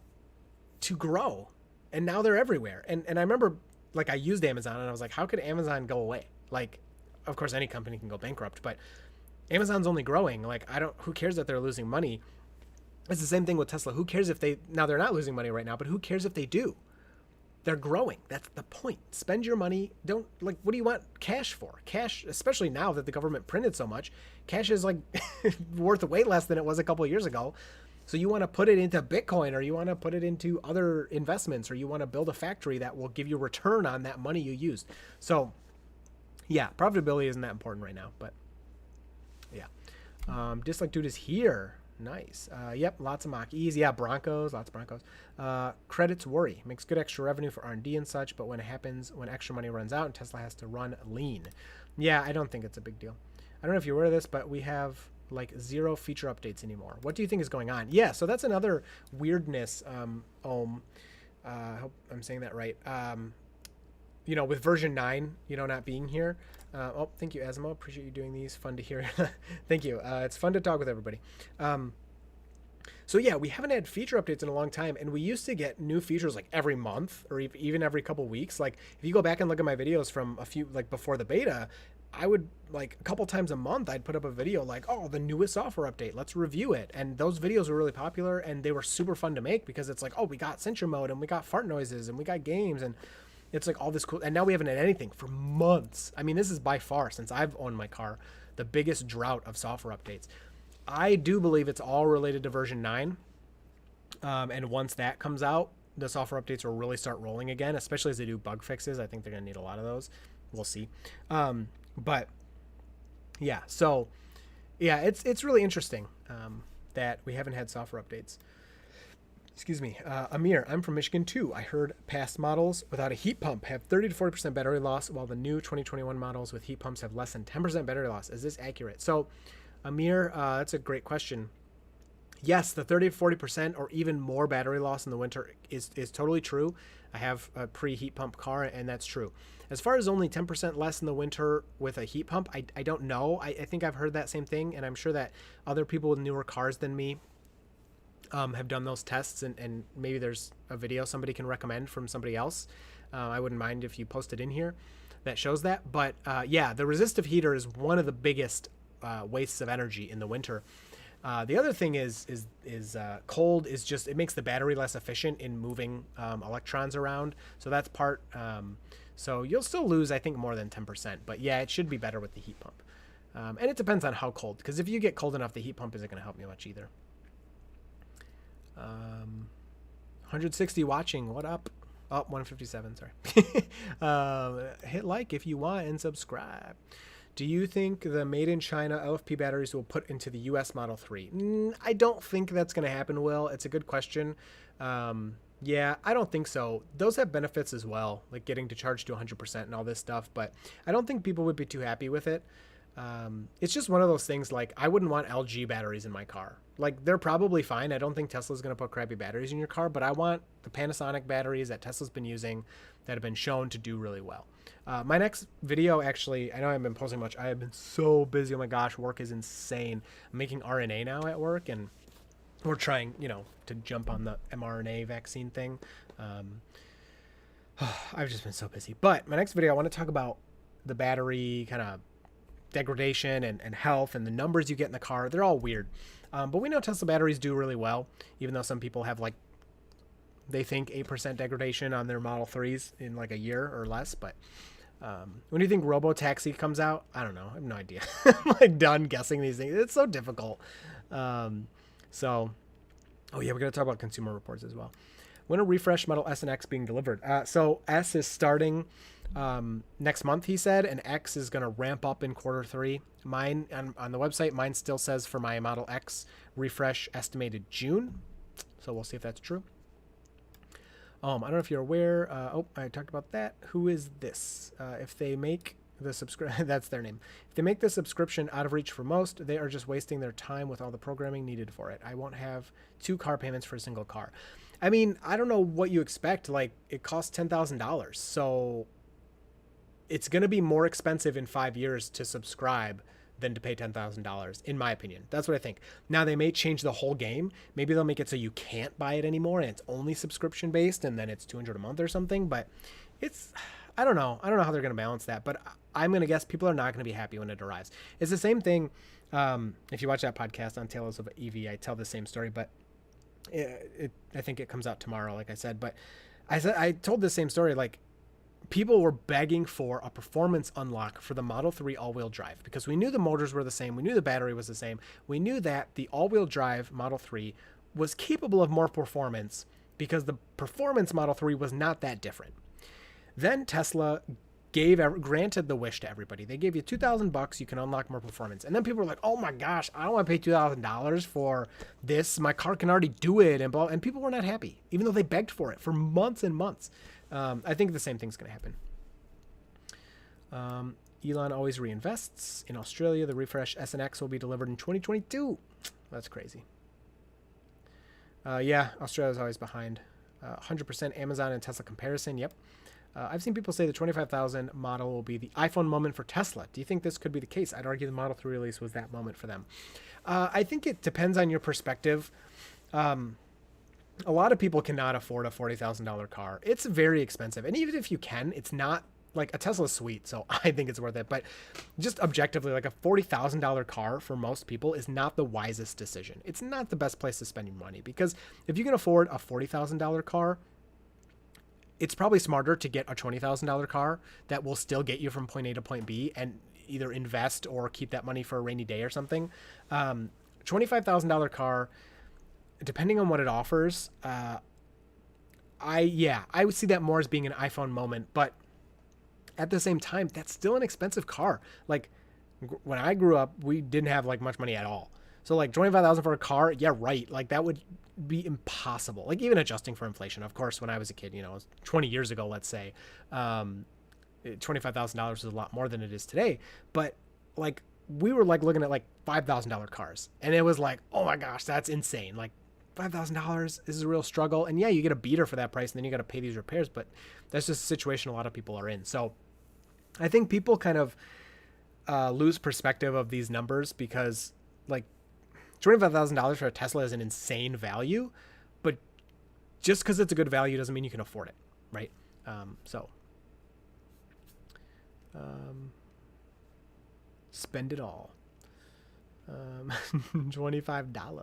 to grow, and now they're everywhere. And I remember, like, I used Amazon and I was like, how could Amazon go away? Like, of course any company can go bankrupt, but Amazon's only growing. Like, who cares that they're losing money? It's the same thing with Tesla. Who cares if they're not losing money right now, but who cares if they do? They're growing. That's the point. Spend your money. What do you want cash for? Cash, especially now that the government printed so much, cash is like worth way less than it was a couple of years ago. So you want to put it into Bitcoin, or you want to put it into other investments, or you want to build a factory that will give you return on that money you used. So yeah, profitability isn't that important right now, but yeah. Dislike Dude is here. Nice. Yep, lots of Mach-E's. Yeah, Broncos, lots of Broncos. Credits worry. Makes good extra revenue for R&D and such, but when it happens, when extra money runs out and Tesla has to run lean. Yeah, I don't think it's a big deal. I don't know if you're aware of this, but we have like 0 feature updates anymore. What do you think is going on? Yeah, so that's another weirdness, I hope I'm saying that right. With version 9, not being here. Thank you, Asmo. Appreciate you doing these. Fun to hear. Thank you. It's fun to talk with everybody. So yeah, we haven't had feature updates in a long time, and we used to get new features like every month or even every couple weeks. Like, if you go back and look at my videos from a few, like before the beta, I would, like, a couple times a month, I'd put up a video like, oh, the newest software update, let's review it. And those videos were really popular, and they were super fun to make because it's like, oh, we got Sentry Mode, and we got fart noises, and we got games, and it's like all this cool. And now we haven't had anything for months. I mean, this is by far, since I've owned my car, the biggest drought of software updates. I do believe it's all related to version 9. And once that comes out, the software updates will really start rolling again, especially as they do bug fixes. I think they're going to need a lot of those. We'll see. But yeah, so yeah, it's really interesting that we haven't had software updates. Excuse me. Amir, I'm from Michigan too. I heard past models without a heat pump have 30 to 40% battery loss, while the new 2021 models with heat pumps have less than 10% battery loss. Is this accurate? So, Amir, that's a great question. yes, the 30 to 40% or even more battery loss in the winter is totally true. I have a pre-heat pump car, and that's true. As far as only 10% less in the winter with a heat pump, I don't know. I think I've heard that same thing, and I'm sure that other people with newer cars than me have done those tests, and maybe there's a video somebody can recommend from somebody else. I wouldn't mind if you posted in here that shows that. But yeah, the resistive heater is one of the biggest wastes of energy in the winter. The other thing is cold is just, it makes the battery less efficient in moving electrons around. So that's part. So you'll still lose, I think, more than 10%. But yeah, it should be better with the heat pump. And it depends on how cold, because if you get cold enough, the heat pump isn't going to help you much either. 160 watching. What up? Oh, 157. Sorry. Hit like if you want and subscribe. Do you think the made in China LFP batteries will put into the US Model 3? I don't think that's going to happen, Will. It's a good question. Yeah, I don't think so. Those have benefits as well, like getting to charge to 100% and all this stuff, but I don't think people would be too happy with it. It's just one of those things, like I wouldn't want LG batteries in my car. Like they're probably fine. I don't think Tesla's going to put crappy batteries in your car, but I want the Panasonic batteries that Tesla's been using that have been shown to do really well. My next video, actually, I know I haven't been posting much. I have been so busy. Oh my gosh, work is insane. I'm making RNA now at work, and we're trying, to jump on the mRNA vaccine thing. I've just been so busy. But my next video, I want to talk about the battery kind of degradation and health and the numbers you get in the car. They're all weird. But we know Tesla batteries do really well, even though some people have they think 8% degradation on their Model 3s in like a year or less. But when do you think Robotaxi comes out? I don't know. I have no idea. I'm done guessing these things. It's so difficult. Oh yeah, we're going to talk about Consumer Reports as well. When are refresh Model S and X being delivered? So S is starting next month, he said, and X is going to ramp up in Q3. Mine on the website, mine still says for my Model X refresh estimated June. So we'll see if that's true. I don't know if you're aware. I talked about that. Who is this? If they make the that's their name. If they make the subscription out of reach for most, they are just wasting their time with all the programming needed for it. I won't have 2 car payments for a single car. I mean, I don't know what you expect. Like, it costs $10,000. So it's going to be more expensive in 5 years to subscribe than to pay $10,000, in my opinion. That's what I think. Now, they may change the whole game. Maybe they'll make it so you can't buy it anymore and it's only subscription based, and then it's $200 a month or something. But I don't know. I don't know how they're going to balance that, but I'm going to guess people are not going to be happy when it arrives. It's the same thing. If you watch that podcast on Tales of EV, I tell the same story, but I think it comes out tomorrow, like I said. But I told the same story. Like, people were begging for a performance unlock for the Model 3 all-wheel drive because we knew the motors were the same. We knew the battery was the same. We knew that the all-wheel drive Model 3 was capable of more performance because the performance Model 3 was not that different. Then Tesla granted the wish to everybody. They gave you $2,000, you can unlock more performance. And then people were like, oh my gosh, I don't want to pay $2,000 for this. My car can already do it. And people were not happy, even though they begged for it for months and months. I think the same thing's going to happen. Elon always reinvests. In Australia, the refresh S and X will be delivered in 2022. That's crazy. Yeah, Australia's always behind. 100% Amazon and Tesla comparison. Yep. I've seen people say the 25,000 model will be the iPhone moment for Tesla. Do you think this could be the case? I'd argue the Model 3 release was that moment for them. I think it depends on your perspective. A lot of people cannot afford a $40,000 car. It's very expensive. And even if you can, it's not like a Tesla's sweet. So I think it's worth it. But just objectively, like a $40,000 car for most people is not the wisest decision. It's not the best place to spend your money, because if you can afford a $40,000 car, it's probably smarter to get a $20,000 car that will still get you from point A to point B and either invest or keep that money for a rainy day or something. $25,000 car, depending on what it offers, I would see that more as being an iPhone moment. But at the same time, that's still an expensive car. Like, when I grew up, we didn't have like much money at all. So like $25,000 for a car, yeah, right. Like that would be impossible. Like even adjusting for inflation. Of course, when I was a kid, 20 years ago, let's say, $25,000 is a lot more than it is today. But like we were like looking at like $5,000 cars, and it was like, oh my gosh, that's insane. Like $5,000 is a real struggle. And yeah, you get a beater for that price, and then you got to pay these repairs, but that's just a situation a lot of people are in. So I think people kind of lose perspective of these numbers, because like $25,000 for a Tesla is an insane value, but just because it's a good value doesn't mean you can afford it, right? Spend it all. $25.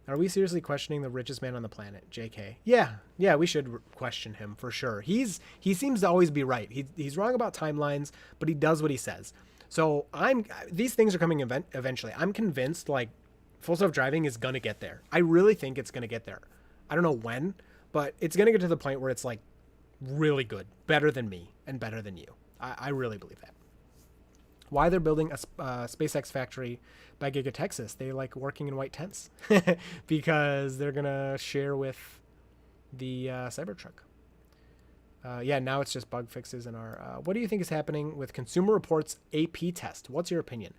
Are we seriously questioning the richest man on the planet, JK? Yeah, we should question him for sure. He seems to always be right. He's wrong about timelines, but he does what he says. So these things are coming eventually. I'm convinced like full self-driving is going to get there. I really think it's going to get there. I don't know when, but it's going to get to the point where it's like really good, better than me and better than you. I really believe that. Why they're building a SpaceX factory by Giga Texas? They like working in white tents because they're going to share with the Cybertruck. Now it's just bug fixes in our... what do you think is happening with Consumer Reports AP test? What's your opinion?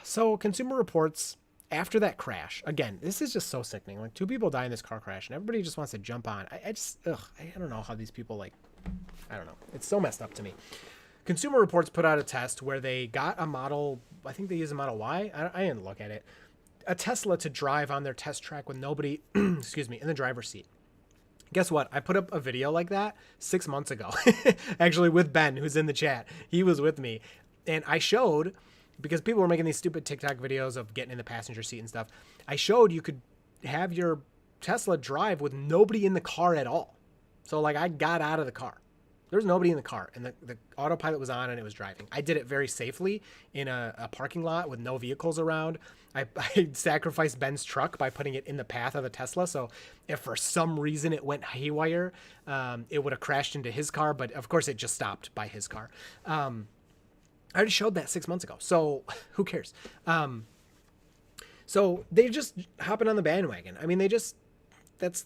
So Consumer Reports, after that crash, again, this is just so sickening. Like 2 people die in this car crash and everybody just wants to jump on. I don't know how these people like... I don't know. It's so messed up to me. Consumer Reports put out a test where they got a model, I think they use a Model Y. I didn't look at it. A Tesla to drive on their test track with nobody, excuse me, in the driver's seat. Guess what? I put up a video like that 6 months ago, actually with Ben, who's in the chat. He was with me. And I showed, because people were making these stupid TikTok videos of getting in the passenger seat and stuff, I showed you could have your Tesla drive with nobody in the car at all. So like I got out of the car. There was nobody in the car, and the autopilot was on and it was driving. I did it very safely in a parking lot with no vehicles around. I sacrificed Ben's truck by putting it in the path of the Tesla. So if for some reason it went haywire, it would have crashed into his car. But of course it just stopped by his car. I already showed that 6 months ago. So who cares? So they just hopping on the bandwagon. I mean, that's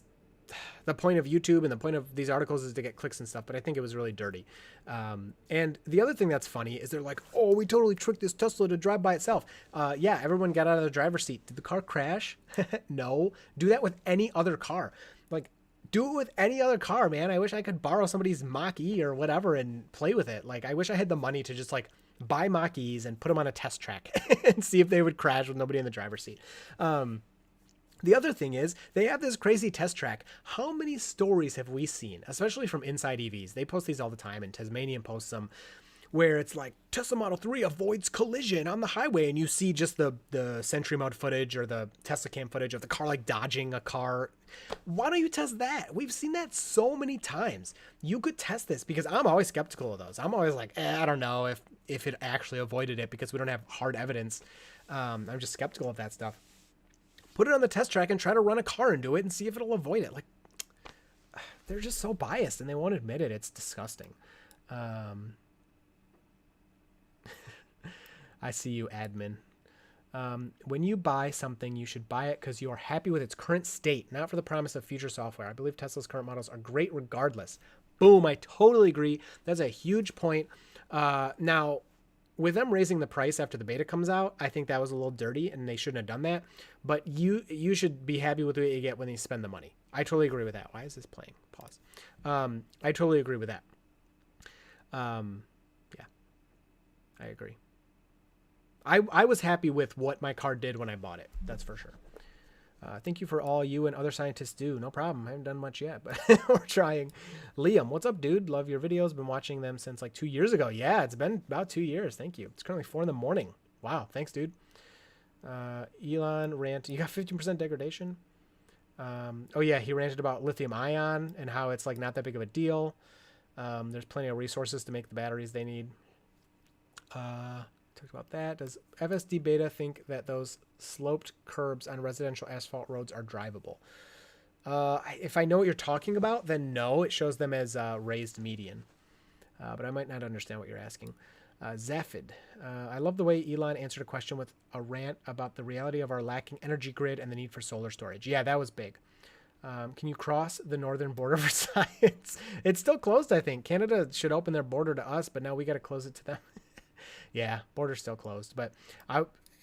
the point of YouTube and the point of these articles is to get clicks and stuff, but I think it was really dirty. And the other thing that's funny is they're like, oh, we totally tricked this Tesla to drive by itself. Yeah, everyone got out of the driver's seat. Did the car crash? No. Do that with any other car. Like, do it with any other car, man. I wish I could borrow somebody's Mach-E or whatever and play with it. Like, I wish I had the money to just like buy Mach-E's and put them on a test track and see if they would crash with nobody in the driver's seat. The other thing is they have this crazy test track. How many stories have we seen, especially from Inside EVs? They post these all the time, and Tasmanian posts them, where it's like Tesla Model 3 avoids collision on the highway, and you see just the Sentry Mode footage or the Tesla Cam footage of the car like dodging a car. Why don't you test that? We've seen that so many times. You could test this, because I'm always skeptical of those. I'm always like, I don't know if it actually avoided it, because we don't have hard evidence. I'm just skeptical of that stuff. Put it on the test track and try to run a car into it and see if it'll avoid it. Like, they're just so biased and they won't admit it. It's disgusting. I see you, admin. When you buy something, you should buy it because you are happy with its current state, not for the promise of future software. I believe Tesla's current models are great regardless. Boom, I totally agree. That's a huge point. Now, with them raising the price after the beta comes out, I think that was a little dirty and they shouldn't have done that. But you should be happy with what you get when you spend the money. I totally agree with that. Why is this playing? Pause. I totally agree with that. Yeah, I agree. I was happy with what my car did when I bought it. That's for sure. Thank you for all you and other scientists do. No problem. I haven't done much yet, but we're trying. Liam, what's up, dude? Love your videos. Been watching them since like 2 years ago. Yeah, it's been about 2 years. Thank you. It's currently 4 a.m. Wow. Thanks, dude. Elon rant. You got 15% degradation. Oh yeah. He ranted about lithium ion and how it's like not that big of a deal. There's plenty of resources to make the batteries they need. Talked about that. Does FSD beta think that those sloped curbs on residential asphalt roads are drivable? If I know what you're talking about, then no, it shows them as raised median. But I might not understand what you're asking. Zaphid, I love the way Elon answered a question with a rant about the reality of our lacking energy grid and the need for solar storage. Yeah, that was big. Can you cross the northern border for science? It's still closed, I think. Canada should open their border to us, but now we got to close it to them. Yeah, border's still closed, but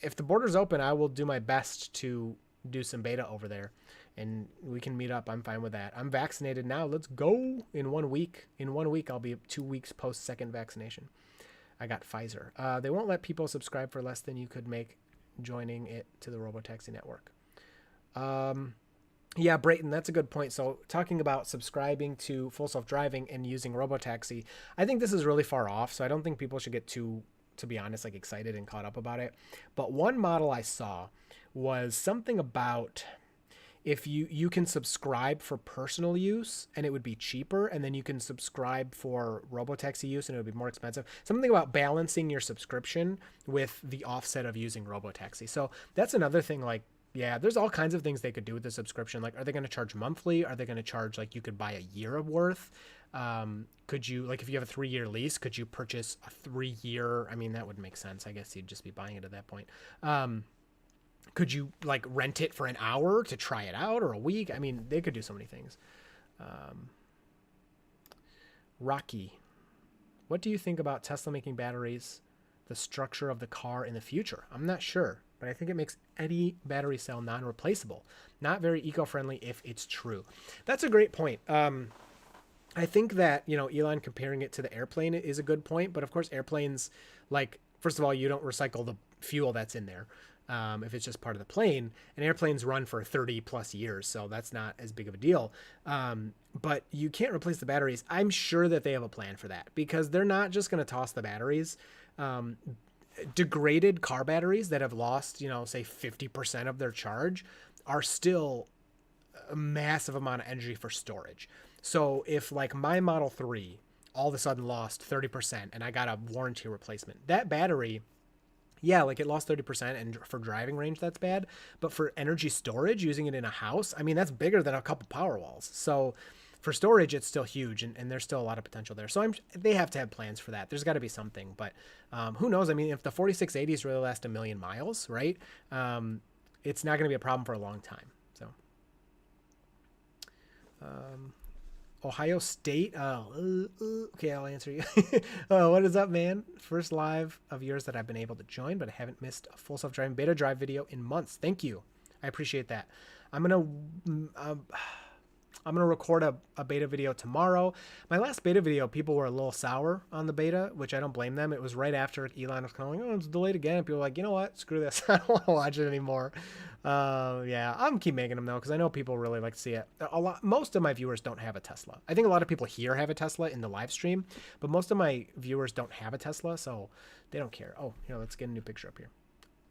if the border's open, I will do my best to do some beta over there, and we can meet up. I'm fine with that. I'm vaccinated now. Let's go. In 1 week. In 1 week, I'll be 2 weeks post second vaccination. I got Pfizer. They won't let people subscribe for less than you could make joining it to the Robotaxi network. Yeah, Brayton, that's a good point. So talking about subscribing to Full Self-Driving and using Robotaxi, I think this is really far off. So I don't think people should get too, to be honest, like excited and caught up about it. But one model I saw was something about if you can subscribe for personal use and it would be cheaper, and then you can subscribe for Robotaxi use and it would be more expensive. Something about balancing your subscription with the offset of using Robotaxi. So that's another thing. Like, yeah, there's all kinds of things they could do with the subscription. Like, are they going to charge monthly? Are they going to charge like you could buy a year of worth? Could you, like, if you have a 3-year lease, could you purchase a 3-year? I mean, that would make sense. I guess you'd just be buying it at that point. Could you like rent it for an hour to try it out, or a week? I mean, they could do so many things. Rocky, what do you think about Tesla making batteries the structure of the car in the future? I'm not sure, but I think it makes any battery cell non-replaceable. Not very eco-friendly if it's true. That's a great point. I think that, you know, Elon comparing it to the airplane is a good point, but of course airplanes, like, first of all, you don't recycle the fuel that's in there. If it's just part of the plane, and airplanes run for 30 plus years, so that's not as big of a deal. But you can't replace the batteries. I'm sure that they have a plan for that, because they're not just going to toss the batteries. Degraded car batteries that have lost, you know, say 50% of their charge are still a massive amount of energy for storage. So if like my Model 3 all of a sudden lost 30% and I got a warranty replacement, that battery, yeah, like it lost 30%, and for driving range, that's bad. But for energy storage, using it in a house, I mean, that's bigger than a couple power walls. So for storage, it's still huge, and there's still a lot of potential there. So they have to have plans for that. There's got to be something, but who knows? I mean, if the 4680s really last 1,000,000 miles, right? It's not going to be a problem for a long time. So Ohio State. Okay, I'll answer you. What is up, man? First live of yours that I've been able to join, but I haven't missed a Full Self-Driving beta drive video in months. Thank you. I appreciate that. I'm gonna record a beta video tomorrow. My last beta video, people were a little sour on the beta, which I don't blame them. It was right after Elon was kind of like, oh, it's delayed again. And people were like, you know what? Screw this. I don't want to watch it anymore. Yeah, I'm keep making them though, because I know people really like to see it. Most of my viewers don't have a Tesla. I think a lot of people here have a Tesla in the live stream, but most of my viewers don't have a Tesla, so they don't care. Oh, here, let's get a new picture up here.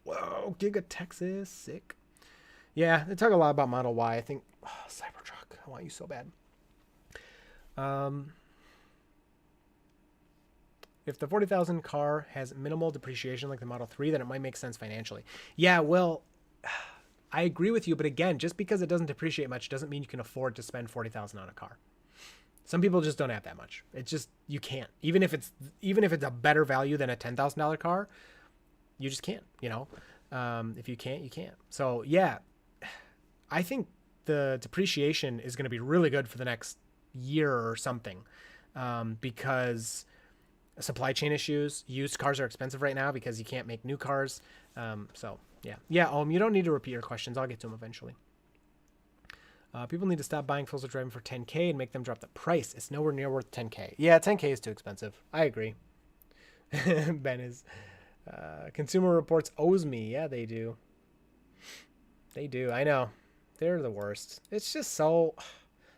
Whoa, Giga Texas, sick. Yeah, they talk a lot about Model Y. I think Cybertruck, I want you so bad. If the 40,000 car has minimal depreciation like the Model 3, then it might make sense financially. Yeah, well, I agree with you, but again, just because it doesn't depreciate much doesn't mean you can afford to spend 40,000 on a car. Some people just don't have that much. It's just, you can't. Even if it's a better value than a $10,000 car, you just can't, you know. If you can't, you can't. So yeah, I think the depreciation is going to be really good for the next year or something, because supply chain issues, used cars are expensive right now because you can't make new cars. So yeah. You don't need to repeat your questions. I'll get to them eventually. People need to stop buying Full Self-Driving for 10K and make them drop the price. It's nowhere near worth 10K. Yeah, 10K is too expensive. I agree. Ben is, Consumer Reports owes me. Yeah, they do. They do. I know. They're the worst. It's just so,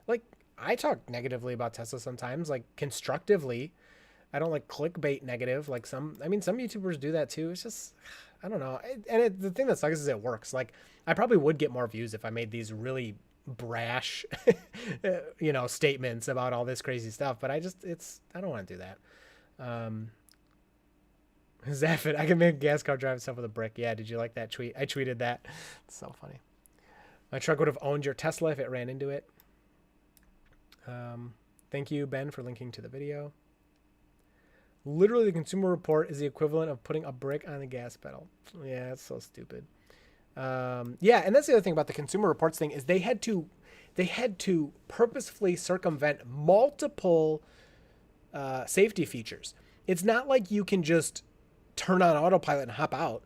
like, I talk negatively about Tesla sometimes, like constructively. I don't like clickbait negative like some YouTubers do that too. It's just, I don't know. The thing that sucks is it works. Like, I probably would get more views if I made these really brash, statements about all this crazy stuff, but I don't want to do that. Zaffit, I can make a gas car drive itself with a brick. Yeah, did you like that tweet? I tweeted that. It's so funny. My truck would have owned your Tesla if it ran into it. Thank you, Ben, for linking to the video. Literally, the Consumer Report is the equivalent of putting a brick on the gas pedal. Yeah, it's so stupid. Yeah, and that's the other thing about the Consumer Reports thing is they had to purposefully circumvent multiple safety features. It's not like you can just turn on autopilot and hop out.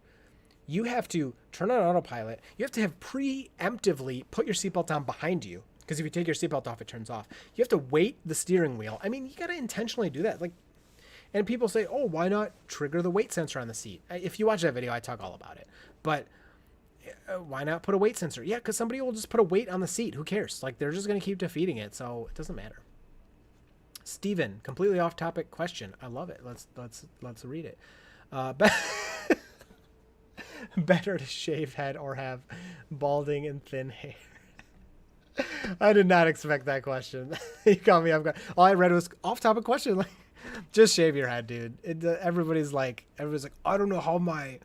You have to turn on autopilot. You have to have preemptively put your seatbelt on behind you, because if you take your seatbelt off, it turns off. You have to weight the steering wheel. I mean, you got to intentionally do that. Like, and people say, oh, why not trigger the weight sensor on the seat? If you watch that video, I talk all about it. But why not put a weight sensor? Yeah, because somebody will just put a weight on the seat. Who cares? Like, they're just going to keep defeating it, so it doesn't matter. Steven, completely off topic question. I love it. Let's read it. Better to shave head or have balding and thin hair? I did not expect that question. You caught me off guard. All I read was off topic question. Like, just shave your head, dude. Everybody's like, I don't know how my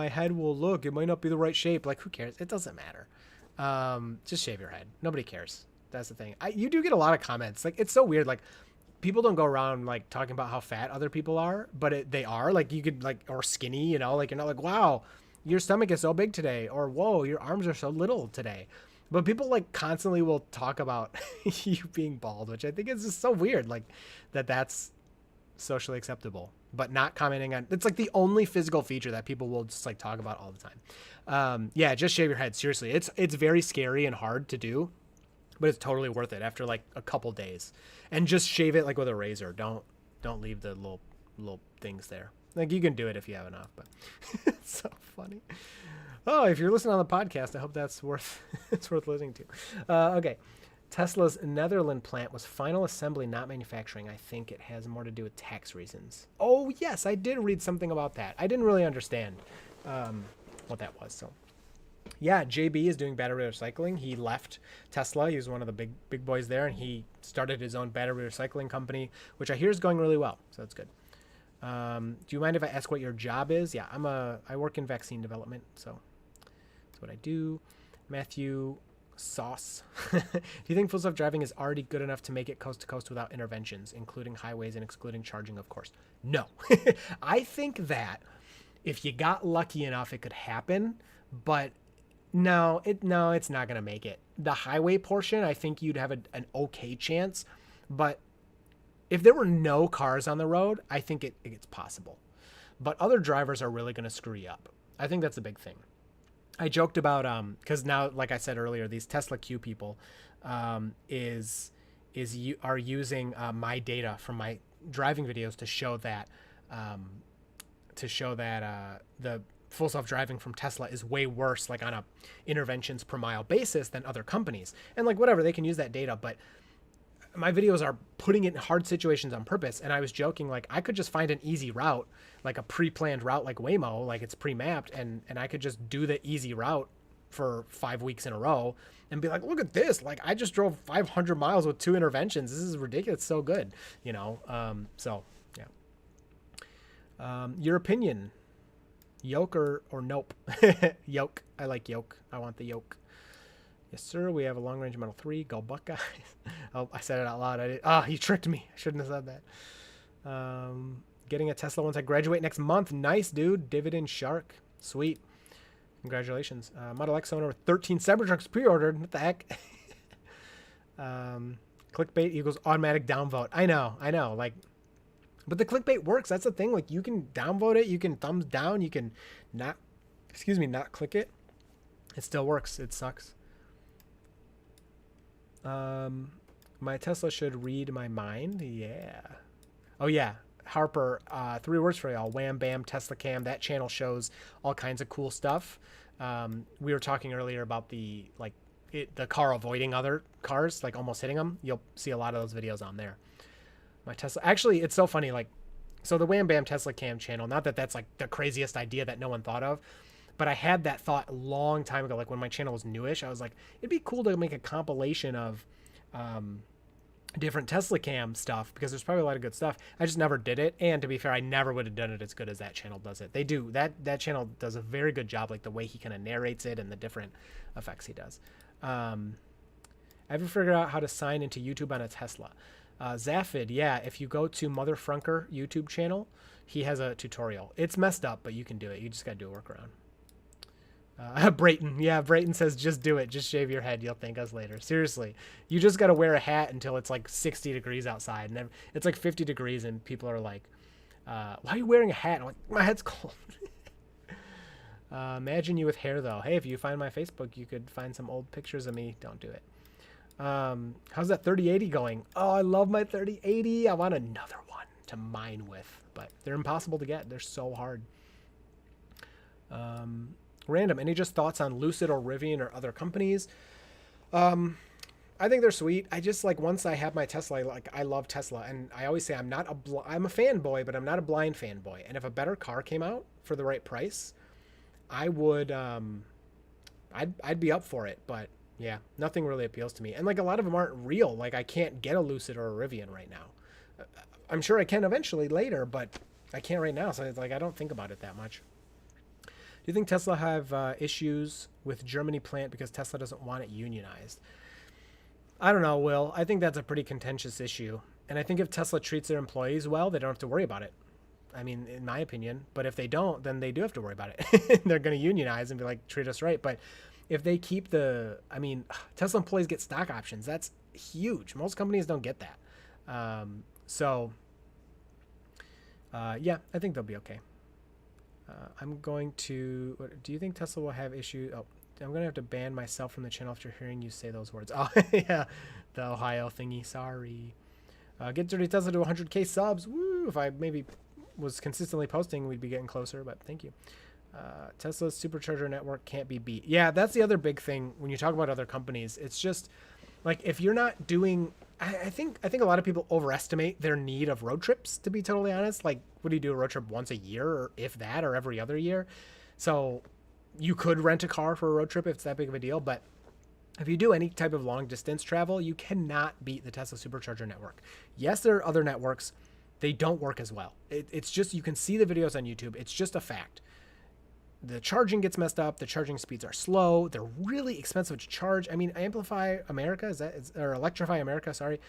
head will look. It might not be the right shape. Like, who cares? It doesn't matter. Just shave your head. Nobody cares. That's the thing. You do get a lot of comments. Like, it's so weird. Like, people don't go around like talking about how fat other people are, but they are. Like, you could like, or skinny, you know, like, you're not like, wow, your stomach is so big today, or whoa, your arms are so little today. But people like constantly will talk about you being bald, which I think is just so weird. Like, that's socially acceptable, but not commenting on. It's like the only physical feature that people will just like talk about all the time. Yeah, just shave your head. Seriously, it's very scary and hard to do, but it's totally worth it after like a couple days. And just shave it like with a razor. Don't leave the little things there. Like, you can do it if you have enough, but it's so funny. Oh, if you're listening on the podcast, I hope that's worth it's worth listening to. Okay. Tesla's Netherlands plant was final assembly, not manufacturing. I think it has more to do with tax reasons. Oh, yes, I did read something about that. I didn't really understand what that was. So, yeah, JB is doing battery recycling. He left Tesla. He was one of the big boys there, and he started his own battery recycling company, which I hear is going really well. So that's good. Do you mind if I ask what your job is? Yeah, I work in vaccine development, so that's what I do. Matthew Sauce. Do you think full self-driving is already good enough to make it coast to coast without interventions, including highways and excluding charging, of course? No. I think that if you got lucky enough, it could happen, but no, it's not going to make it. The highway portion, I think you'd have an okay chance, but if there were no cars on the road, I think it's possible. But other drivers are really going to screw you up. I think that's a big thing. I joked about because now, like I said earlier, these Tesla Q people are using my data from my driving videos to show that the full self-driving from Tesla is way worse, like on a interventions per mile basis, than other companies. And like, whatever, they can use that data, but my videos are putting it in hard situations on purpose. And I was joking, like, I could just find an easy route, like a pre-planned route, like Waymo, like it's pre-mapped, and I could just do the easy route for 5 weeks in a row and be like, look at this. Like, I just drove 500 miles with 2 interventions. This is ridiculous. So good, you know? So yeah. Your opinion, yoke or nope? Yoke. I like yoke. I want the yoke. Yes, sir. We have a long-range Model 3. Go Buckeyes. Oh, I said it out loud. You tricked me. I shouldn't have said that. Getting a Tesla once I graduate next month. Nice, dude. Dividend Shark. Sweet. Congratulations. Model X owner with 13 Cybertrucks pre-ordered. What the heck? Clickbait equals automatic downvote. I know. Like, but the clickbait works. That's the thing. Like, you can downvote it. You can thumbs down. You can not click it. It still works. It sucks. My Tesla should read my mind. Yeah. Oh yeah. Harper, 3 words for y'all. Wham Bam Tesla Cam. That channel shows all kinds of cool stuff. We were talking earlier about the car avoiding other cars, like almost hitting them. You'll see a lot of those videos on there. My Tesla, actually, it's so funny. Like, so the Wham Bam Tesla Cam channel, not that that's like the craziest idea that no one thought of, but I had that thought a long time ago. Like, when my channel was newish, I was like, it'd be cool to make a compilation of different Tesla Cam stuff, because there's probably a lot of good stuff. I just never did it. And to be fair, I never would have done it as good as that channel does it. They do. That channel does a very good job, like the way he kind of narrates it and the different effects he does. Ever figured out how to sign into YouTube on a Tesla? Zafid, yeah, if you go to Mother Frunker YouTube channel, he has a tutorial. It's messed up, but you can do it. You just got to do a workaround. Brayton says, just do it. Just shave your head. You'll thank us later. Seriously, you just got to wear a hat until it's like 60 degrees outside. And then it's like 50 degrees and people are like, Why are you wearing a hat? I'm like, my head's cold. Imagine you with hair, though. Hey, if you find my Facebook, you could find some old pictures of me. Don't do it. How's that 3080 going? Oh, I love my 3080. I want another one to mine with, but they're impossible to get. They're so hard. Random. Any just thoughts on Lucid or Rivian or other companies? I think they're sweet. I just like once I have my Tesla, like I love Tesla, and I always say I'm a fanboy, but I'm not a blind fanboy. And if a better car came out for the right price, I would I'd be up for it. But yeah, nothing really appeals to me. And like a lot of them aren't real. Like I can't get a Lucid or a Rivian right now. I'm sure I can eventually later, but I can't right now. So it's like I don't think about it that much. Do you think Tesla have issues with Germany plant because Tesla doesn't want it unionized? I don't know, Will. I think that's a pretty contentious issue. And I think if Tesla treats their employees well, they don't have to worry about it. I mean, in my opinion. But if they don't, then they do have to worry about it. They're going to unionize and be like, treat us right. But if they keep Tesla employees get stock options. That's huge. Most companies don't get that. Yeah, I think they'll be okay. I'm going to... Do you think Tesla will have issues... Oh, I'm going to have to ban myself from the channel after hearing you say those words. Oh, yeah. The Ohio thingy. Sorry. Get Dirty Tesla to 100K subs. Woo! If I maybe was consistently posting, we'd be getting closer, but thank you. Tesla's supercharger network can't be beat. Yeah, that's the other big thing when you talk about other companies. It's just like if you're not doing... I think a lot of people overestimate their need of road trips, to be totally honest. Like, what do you do, a road trip once a year, or if that, or every other year? So... You could rent a car for a road trip if it's that big of a deal, but if you do any type of long distance travel, you cannot beat the Tesla Supercharger network. Yes, there are other networks. They don't work as well. It's just, you can see the videos on YouTube. It's just a fact. The charging gets messed up. The charging speeds are slow. They're really expensive to charge. I mean, Amplify America, or Electrify America, sorry.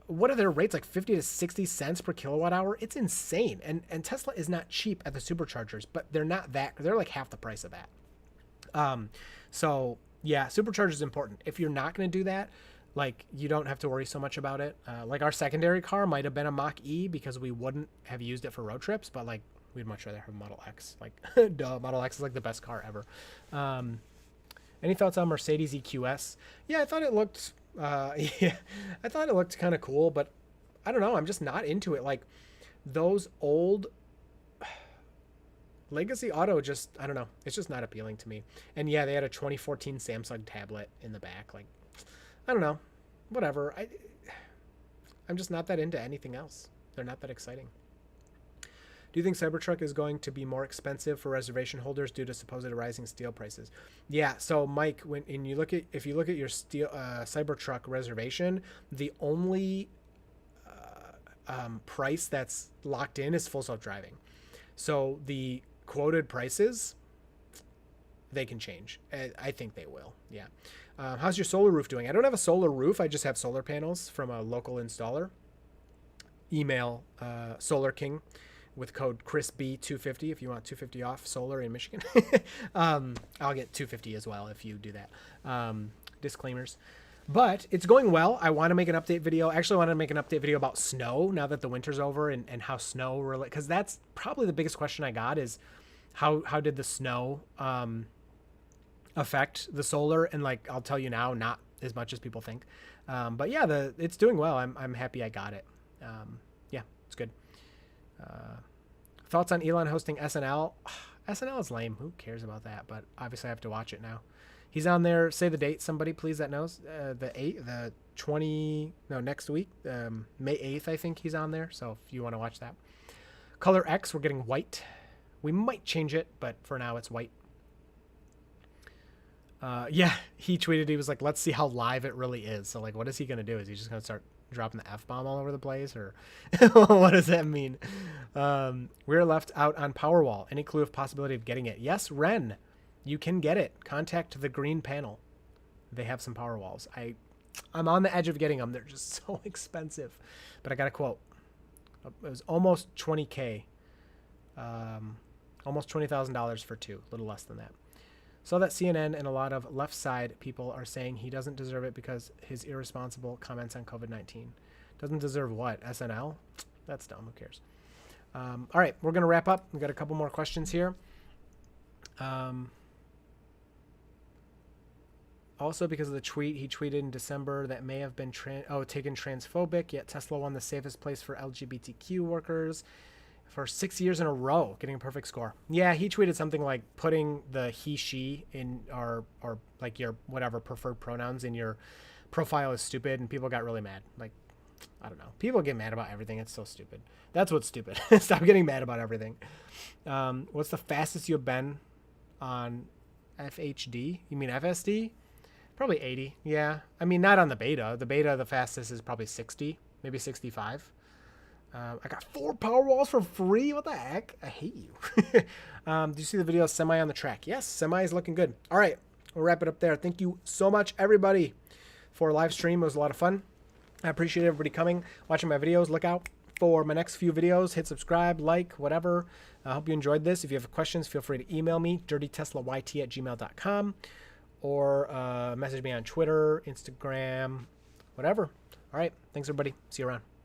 What are their rates? Like 50 to 60 cents per kilowatt hour? It's insane. And Tesla is not cheap at the superchargers, but they're not that. They're like half the price of that. So yeah, supercharger is important. If you're not going to do that, like you don't have to worry so much about it. Like our secondary car might have been a Mach-E because we wouldn't have used it for road trips, but like we'd much rather have a Model X. Like duh, Model X is like the best car ever. Any thoughts on Mercedes Eqs? Yeah, I thought it looked... yeah, I thought it looked kind of cool, but I don't know. I'm just not into it. Like those old Legacy Auto, just, I don't know. It's just not appealing to me. And yeah, they had a 2014 Samsung tablet in the back. Like, I don't know. Whatever. I'm just not that into anything else. They're not that exciting. Do you think Cybertruck is going to be more expensive for reservation holders due to supposed rising steel prices? Yeah. So Mike, if you look at your steel Cybertruck reservation, the only price that's locked in is full self-driving. So the quoted prices, they can change. I think they will. Yeah. How's your solar roof doing? I don't have a solar roof. I just have solar panels from a local installer. Email Solar King with code ChrisB250 if you want 250 off solar in Michigan. I'll get 250 as well if you do that. Disclaimers. But it's going well. I want to make an update video. Actually, I want to make an update video about snow now that the winter's over and how snow, because that's probably the biggest question I got is how did the snow affect the solar? And like, I'll tell you now, not as much as people think. But yeah, it's doing well. I'm happy I got it. Yeah, it's good. Thoughts on Elon hosting SNL? SNL is lame. Who cares about that? But obviously I have to watch it now. He's on there. Say the date, somebody please that knows. Next week, May 8th, I think he's on there. So if you want to watch that. Color X, we're getting white. We might change it, but for now it's white. Yeah, he tweeted, he was like, let's see how live it really is. So like, what is he going to do? Is he just going to start dropping the F-bomb all over the place, or what does that mean? We're left out on Powerwall. Any clue of possibility of getting it? Yes, Ren, you can get it. Contact the green panel. They have some Powerwalls. I'm on the edge of getting them. They're just so expensive, but I got a quote. It was almost 20K, almost $20,000 for two, a little less than that. So that CNN and a lot of left side people are saying he doesn't deserve it because his irresponsible comments on COVID-19. Doesn't deserve what? SNL? That's dumb. Who cares? All right, we're going to wrap up. We've got a couple more questions here. Also, because of the tweet he tweeted in December that may have been taken transphobic, yet Tesla won the safest place for LGBTQ workers for 6 years in a row, getting a perfect score. Yeah, he tweeted something like putting the he, she in or like your whatever preferred pronouns in your profile is stupid, and people got really mad. Like, I don't know. People get mad about everything. It's so stupid. That's what's stupid. Stop getting mad about everything. What's the fastest you've been on FHD? You mean FSD? Probably 80. Yeah. I mean, not on the beta. The beta, the fastest is probably 60, maybe 65. I got 4 power walls for free. What the heck? I hate you. Do you see the video of Semi on the track? Yes, Semi is looking good. All right. We'll wrap it up there. Thank you so much, everybody, for a live stream. It was a lot of fun. I appreciate everybody coming, watching my videos. Look out for my next few videos. Hit subscribe, like, whatever. I hope you enjoyed this. If you have questions, feel free to email me, dirtyteslayt@gmail.com, or message me on Twitter, Instagram, whatever. All right. Thanks, everybody. See you around.